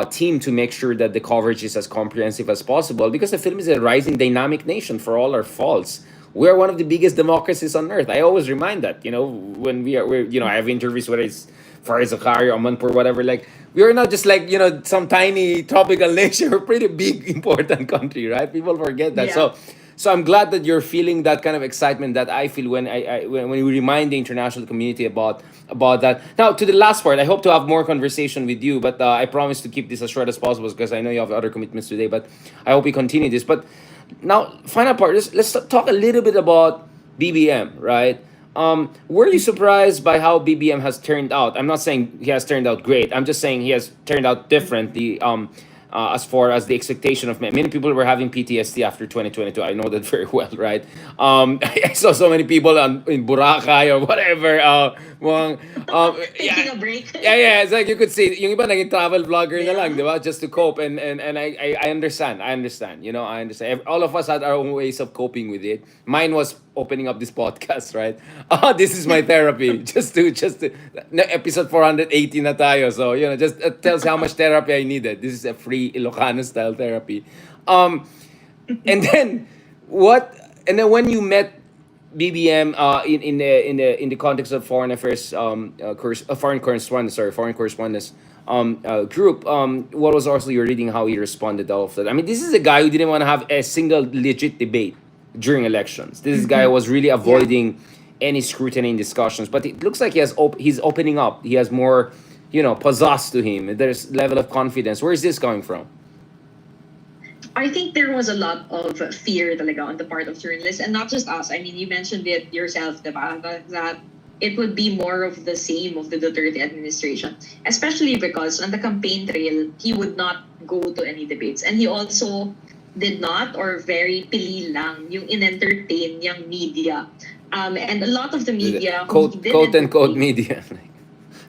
team to make sure that the coverage is as comprehensive as possible? Because the film is a rising dynamic nation, for all our faults. We are one of the biggest democracies on earth. I always remind that, when I have interviews, whether it's Farid Zakaria or Manpur, whatever, like, we are not just like, some tiny tropical nation. We're a pretty big, important country, right? People forget that.
Yeah.
So I'm glad that you're feeling that kind of excitement that I feel when we remind the international community about that. Now, to the last part, I hope to have more conversation with you, but I promise to keep this as short as possible because I know you have other commitments today. But I hope we continue this. But now, final part. Let's talk a little bit about BBM, right? Were you surprised by how BBM has turned out? I'm not saying he has turned out great. I'm just saying he has turned out differently. As far as the expectation of many people were having PTSD after 2022. I know that very well, right? I saw so many people in Boracay or whatever.
Taking
Yeah,
a break.
yeah, it's like you could see, yung iba naging travel vlogger na lang,
Yeah.
di ba? Just to cope. And I understand. I understand. I understand. All of us had our own ways of coping with it. Mine was opening up this podcast, right? This is my therapy. Just to episode 480 na tayo. So, just tells how much therapy I needed. This is a free Ilocano style therapy. Um, and then what? And then when you met BBM in the context of foreign affairs, foreign correspondence group, what was also your reading how he responded to all of that? I mean, this is a guy who didn't want to have a single legit debate during elections. This guy
Mhm.
was really
Yeah.
avoiding any scrutiny in discussions. But it looks like he's opening up. He has more, pizzazz to him. There's level of confidence. Where is this coming from?
I think there was a lot of fear talaga on the part of journalists, and not just us. I mean, you mentioned it yourself, diba? That it would be more of the same of the Duterte administration, especially because on the campaign trail, he would not go to any debates. And he also did not, or very pili lang, yung in-entertain yung media. And a lot of the
The
media whom he
quote
did
quote unquote
entertain.
media.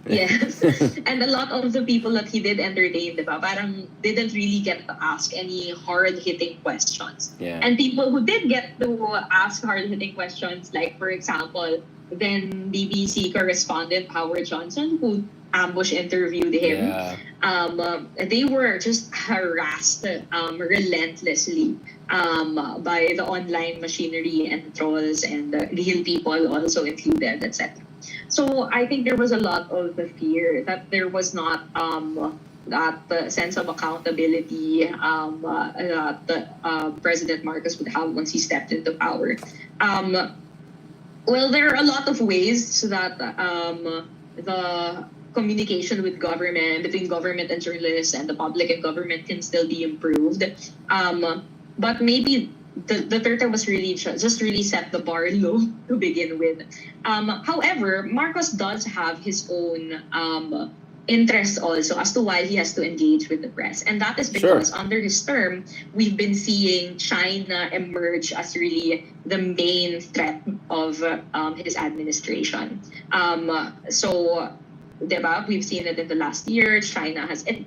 Yes. And a lot of the people that he did entertain, diba, parang didn't really get to ask any hard-hitting questions.
Yeah.
And people who did get to ask hard-hitting questions, like, for example, then BBC correspondent Howard Johnson, who ambush interviewed him,
Yeah.
they were just harassed relentlessly by the online machinery and trolls and real people also included, etc. So I think there was a lot of the fear that there was not that sense of accountability that President Marcos would have once he stepped into power. Um, well, there are a lot of ways that the communication with government, between government and journalists and the public and government can still be improved. But maybe the Duterte was really just really set the bar low to begin with. However, Marcos does have his own interests also as to why he has to engage with the press. And that is
Sure.
because under his term, we've been seeing China emerge as really the main threat of his administration. So, diba, we've seen it in the last year.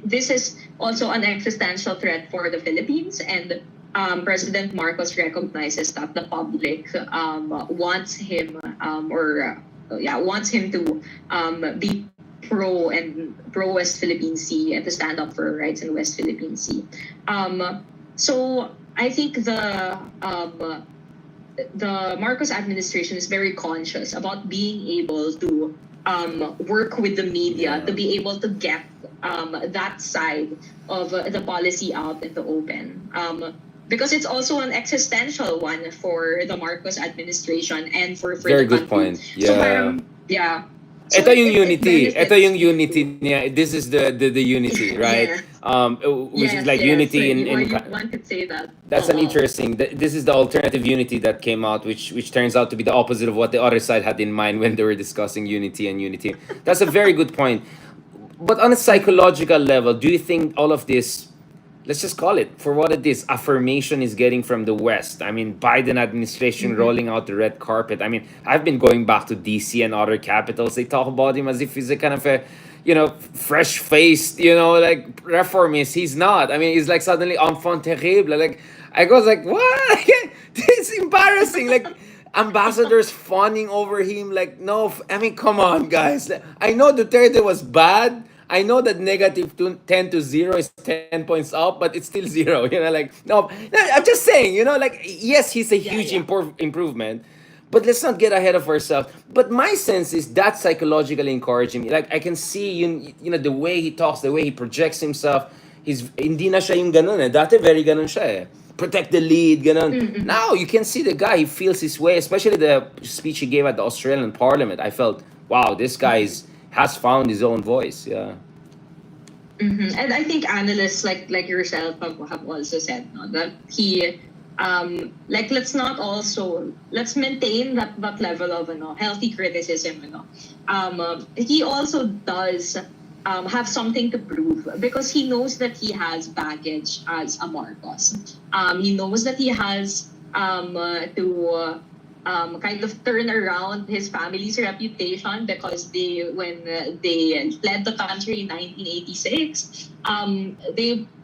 This is also an existential threat for the Philippines. And President Marcos recognizes that the public wants him wants him to be pro West Philippine Sea and to stand up for rights in West Philippine Sea. So I think the Marcos administration is very conscious about being able to work with the media to be able to get that side of the policy out in the open. Because it's also an existential one for the Marcos administration and for
Very
the
good
country.
point.
So
Yeah.
parang, yeah. So
Ito yung
it
unity. Ito
benefits
yung unity niya. This is the unity, right?
yeah.
Which is
Yes,
like
yes.
unity
Like
in
one could say that.
that's an interesting. This is the alternative unity that came out, which turns out to be the opposite of what the other side had in mind when they were discussing unity and unity. That's a very good point. But on a psychological level, do you think all of this, let's just call it for what it is, affirmation is getting from the West? I mean, Biden administration
Mm-hmm.
rolling out the red carpet. I mean, I've been going back to DC and other capitals. They talk about him as if he's a kind of a, fresh faced, like reformist. He's not. I mean, he's like suddenly enfant terrible. Like, I was like, what? This is embarrassing. Like, ambassadors fawning over him. Like, no, I mean, come on, guys. I know Duterte was bad. I know that negative 10 to 0 is 10 points up, but it's still zero. Like, no, I'm just saying, like, yes, he's a
Yeah,
huge
yeah.
improvement, but let's not get ahead of ourselves. But my sense is that psychologically encouraging me. Like, I can see, the way he talks, the way he projects himself. Hindi na siya yung ganun eh. Dati very ganun siya eh. Protect the lead, ganun.
Mm-hmm.
Now, you can see the guy, he feels his way, especially the speech he gave at the Australian Parliament. I felt, wow, this guy has found his own voice. Yeah.
Mm-hmm. And I think analysts like yourself have also said no, that he like let's maintain that level of healthy criticism. He also does have something to prove because he knows that he has baggage as a Marcos. He knows that he has to kind of turn around his family's reputation because when they fled the country in 1986,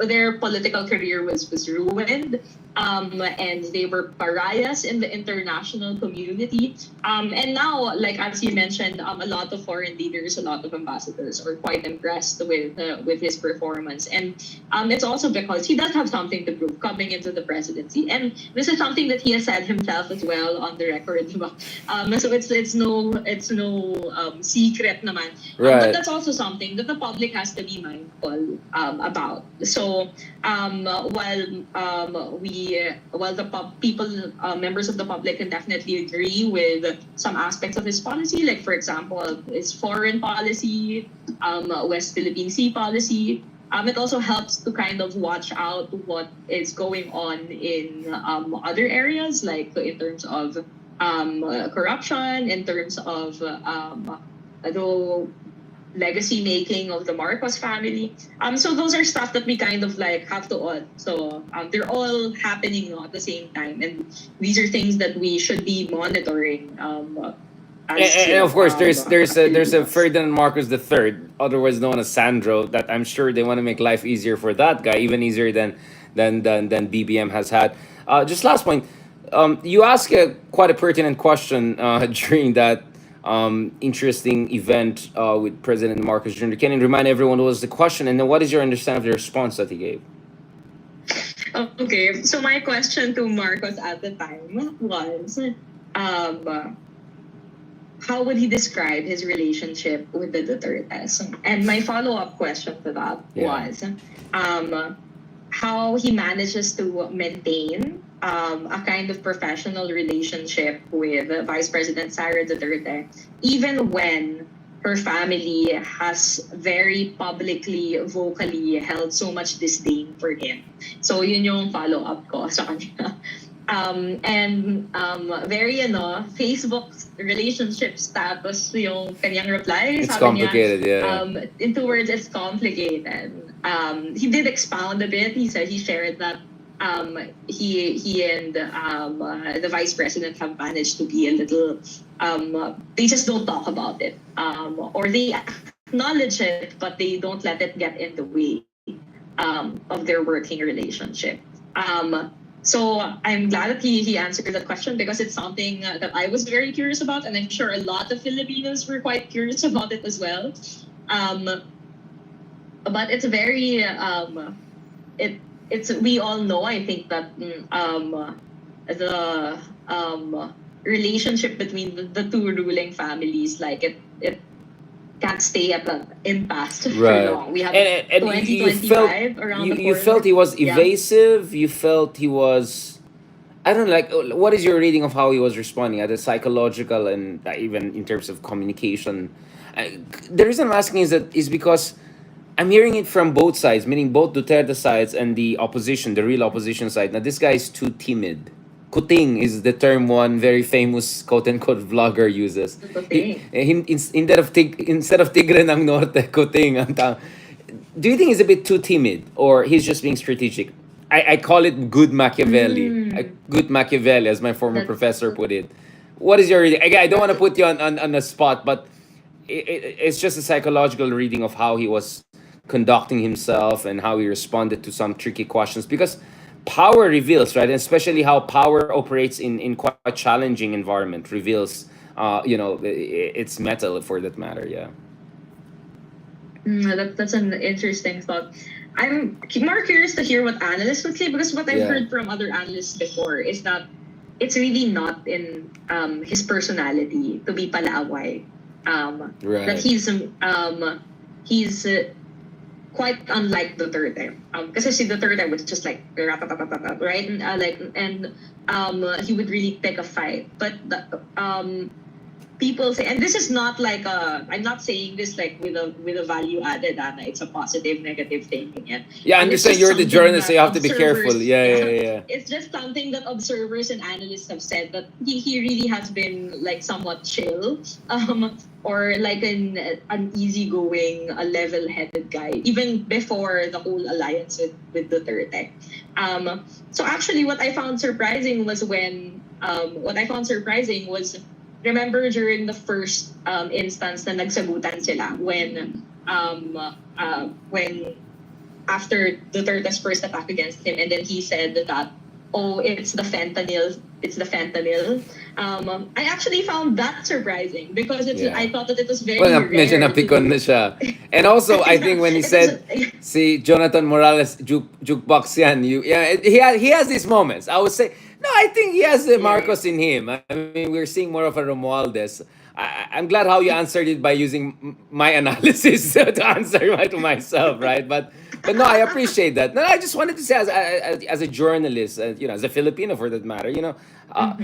their political career was ruined. And they were pariahs in the international community. And now, like as you mentioned, a lot of foreign leaders, a lot of ambassadors are quite impressed with his performance. And it's also because he does have something to prove coming into the presidency. And this is something that he has said himself as well on the record. Diba? So it's no secret naman. But
Right.
that's also something that the public has to be mindful about. So while the people, members of the public can definitely agree with some aspects of his policy, like for example, his foreign policy, West Philippine Sea policy. It also helps to kind of watch out what is going on in other areas, like in terms of corruption, in terms of the legacy making of the Marcos family. So those are stuff that we kind of like have to on. So they're all happening at the same time, and these are things that we should be monitoring.
And of course, there's a
Filipinos.
Ferdinand Marcos the third, otherwise known as Sandro. That I'm sure they want to make life easier for that guy, even easier than BBM has had. Just last point, you asked quite a pertinent question during that interesting event with President Marcos Jr. Can you remind everyone what was the question, and then what is your understanding of the response that he gave?
Okay, so my question to Marcos at the time was, how would he describe his relationship with the Dutertes? And my follow-up question to that
Yeah.
was how he manages to maintain a kind of professional relationship with Vice President Sara Duterte, even when her family has very publicly, vocally held so much disdain for him. So yun yung follow-up ko sa kanya. And very Facebook relationship status yung kanyang reply.
It's
Sabi niya,
complicated, yeah.
in two words, it's complicated. He did expound a bit. He said he shared that he and the vice president have managed to be a little they just don't talk about it, or they acknowledge it but they don't let it get in the way of their working relationship. So I'm glad that he answered that question because it's something that I was very curious about, and I'm sure a lot of Filipinos were quite curious about it as well. Um, but it's very it's we all know, I think, that the relationship between the two ruling families, like it can't stay at the impasse for
Right.
long. We have
And you felt
2025 around the
you felt
corner.
he was
Yeah.
evasive. You felt he was. I don't know, like. What is your reading of how he was responding at the psychological and even in terms of communication? The reason I'm asking is because I'm hearing it from both sides, meaning both Duterte sides and the opposition, the real opposition side. Now, this guy is too timid. Kuting is the term one very famous quote unquote vlogger uses.
That's the
He,
thing.
him, instead of Tigre ng Norte, Kuting ang do you think he's a bit too timid or he's just being strategic? I call it good Machiavelli. Good Machiavelli, as my former
That's
professor put it. What is your reading? Again, I don't want to put you on the spot, but it's just a psychological reading of how he was conducting himself and how he responded to some tricky questions because power reveals, right? And especially how power operates in quite challenging environment reveals, its metal for that matter. Yeah.
that's an interesting thought. I'm more curious to hear what analysts would say, because what I've
Yeah.
heard from other analysts before is that it's really not in his personality to be palaaway. That
Right.
he's quite unlike Duterte. Kasi si Duterte was just like ratatatatata, right? And he would really pick a fight. But people say, and this is not like I'm not saying this like with a value added, Anna. It's a positive, negative thing.
Yeah, I
It's
understand
just
you're the
something
journalist, so
that
you have to be careful.
observers,
Yeah,
yeah,
yeah, yeah.
it's just something that observers and analysts have said, that he really has been like somewhat chill, or like an easygoing, a level-headed guy, even before the whole alliance with Duterte. So actually, what I found surprising was, remember during the first instance na nagsagutan sila when after Duterte's first attack against him, and then he said that, oh, it's the fentanyl. I actually found that surprising because I
Yeah.
thought that it was
Well,
very
medyo
rare to
napikon
do.
na siya. And also, I think when he
It was
said si Jonathan Morales jukebox yan, he has these moments. I would say no, I think he has the
yeah.
Marcos in him. I mean, we're seeing more of a Romualdez. I'm glad how you answered it by using my analysis to answer to myself, right? But no, I appreciate that. No, I just wanted to say as a journalist, as a Filipino for that matter,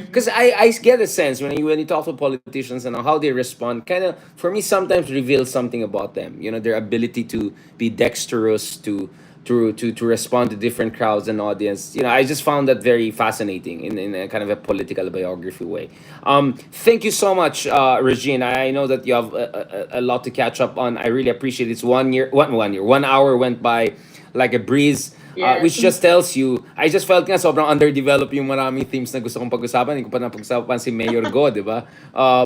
because I get a sense when you talk to politicians and how they respond, kind of for me sometimes reveals something about them. Their ability to be dexterous, to respond to different crowds and audience. I just found that very fascinating in a kind of a political biography way. Thank you so much, Regine. I know that you have a lot to catch up on. I really appreciate it. It's 1 year, 1 year, 1 hour went by like a breeze. Which
Yes.
just tells you, I just felt nga sobrang underdeveloped yung maraming themes na gusto kong pag-usapan. Hindi ko pa napag-usapan si Mayor Go, di ba?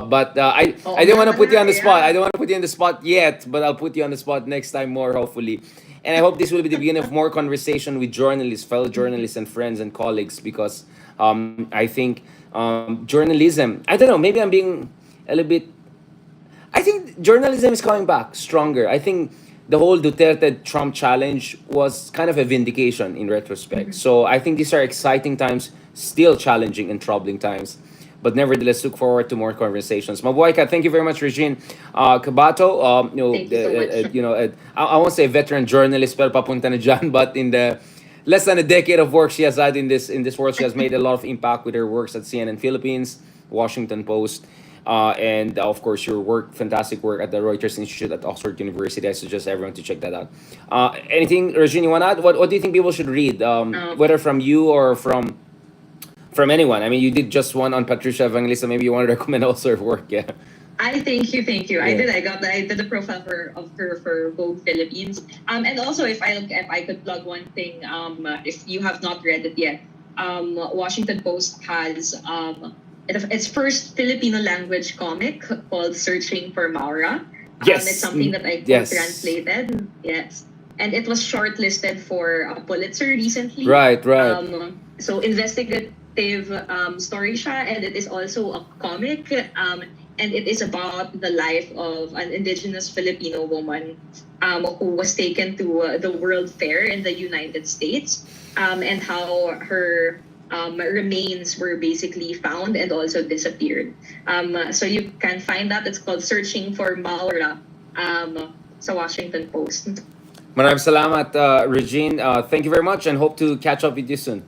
But I
Oo
didn't
nga
want to put
pala,
you on the spot. I
yeah.
don't want to put you on the spot yet, but I'll put you on the spot next time more, hopefully. And I hope this will be the beginning of more conversation with journalists, fellow journalists, and friends and colleagues, because I think journalism, I don't know, maybe I'm being a little bit. I think journalism is coming back stronger. I think the whole Duterte Trump challenge was kind of a vindication in retrospect. So I think these are exciting times, still challenging and troubling times. But nevertheless, look forward to more conversations. Mabuhay, thank you very much, Regine. Kabato,
Thank you so much.
I won't say veteran journalist, pero papunta na dyan, but in the less than a decade of work she has had in this world, she has made a lot of impact with her works at CNN Philippines, Washington Post, and of course your work, fantastic work at the Reuters Institute at Oxford University. I suggest everyone to check that out. Anything, Regine, you want to add? What do you think people should read,
Um,
whether from you or from anyone? I mean, you did just one on Patricia Evangelista. Maybe you want to recommend also her work. Yeah.
I thank you, thank you. I
Yeah.
did. I did the profile of her for Vogue Philippines. And also, if I could plug one thing, if you have not read it yet, Washington Post has its first Filipino language comic called "Searching for Maura." It's
Yes.
something that I
Yes.
co-translated. Yes. and it was shortlisted for a Pulitzer recently.
Right, right.
So investigative story siya, and it is also a comic. And it is about the life of an indigenous Filipino woman who was taken to the World Fair in the United States, and how her remains were basically found and also disappeared. So you can find that. It's called Searching for Maura sa Washington Post.
Maraming salamat, Regine. Thank you very much and hope to catch up with you soon.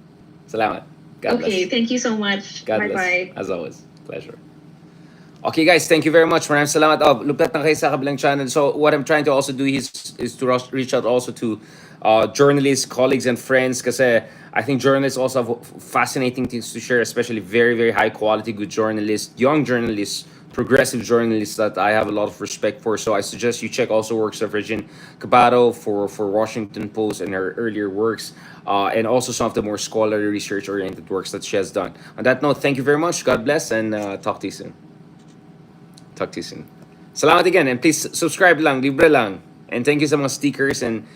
Salamat. God
Okay,
bless.
thank you so much.
God bless.
Bye-bye.
As always. Pleasure. Okay, guys, thank you very much. Maraming salamat. Lupat na kayo sa kabilang channel. So what I'm trying to also do is to reach out also to journalists, colleagues, and friends. Kasi I think journalists also have fascinating things to share, especially very, very high quality, good journalists, young journalists, progressive journalists that I have a lot of respect for. So I suggest you check also works of Regine Cabato for Washington Post and her earlier works, and also some of the more scholarly research-oriented works that she has done. On that note, thank you very much. God bless, and talk to you soon. Talk to you soon. Salamat again, and please subscribe lang, libre lang. And thank you sa mga stickers and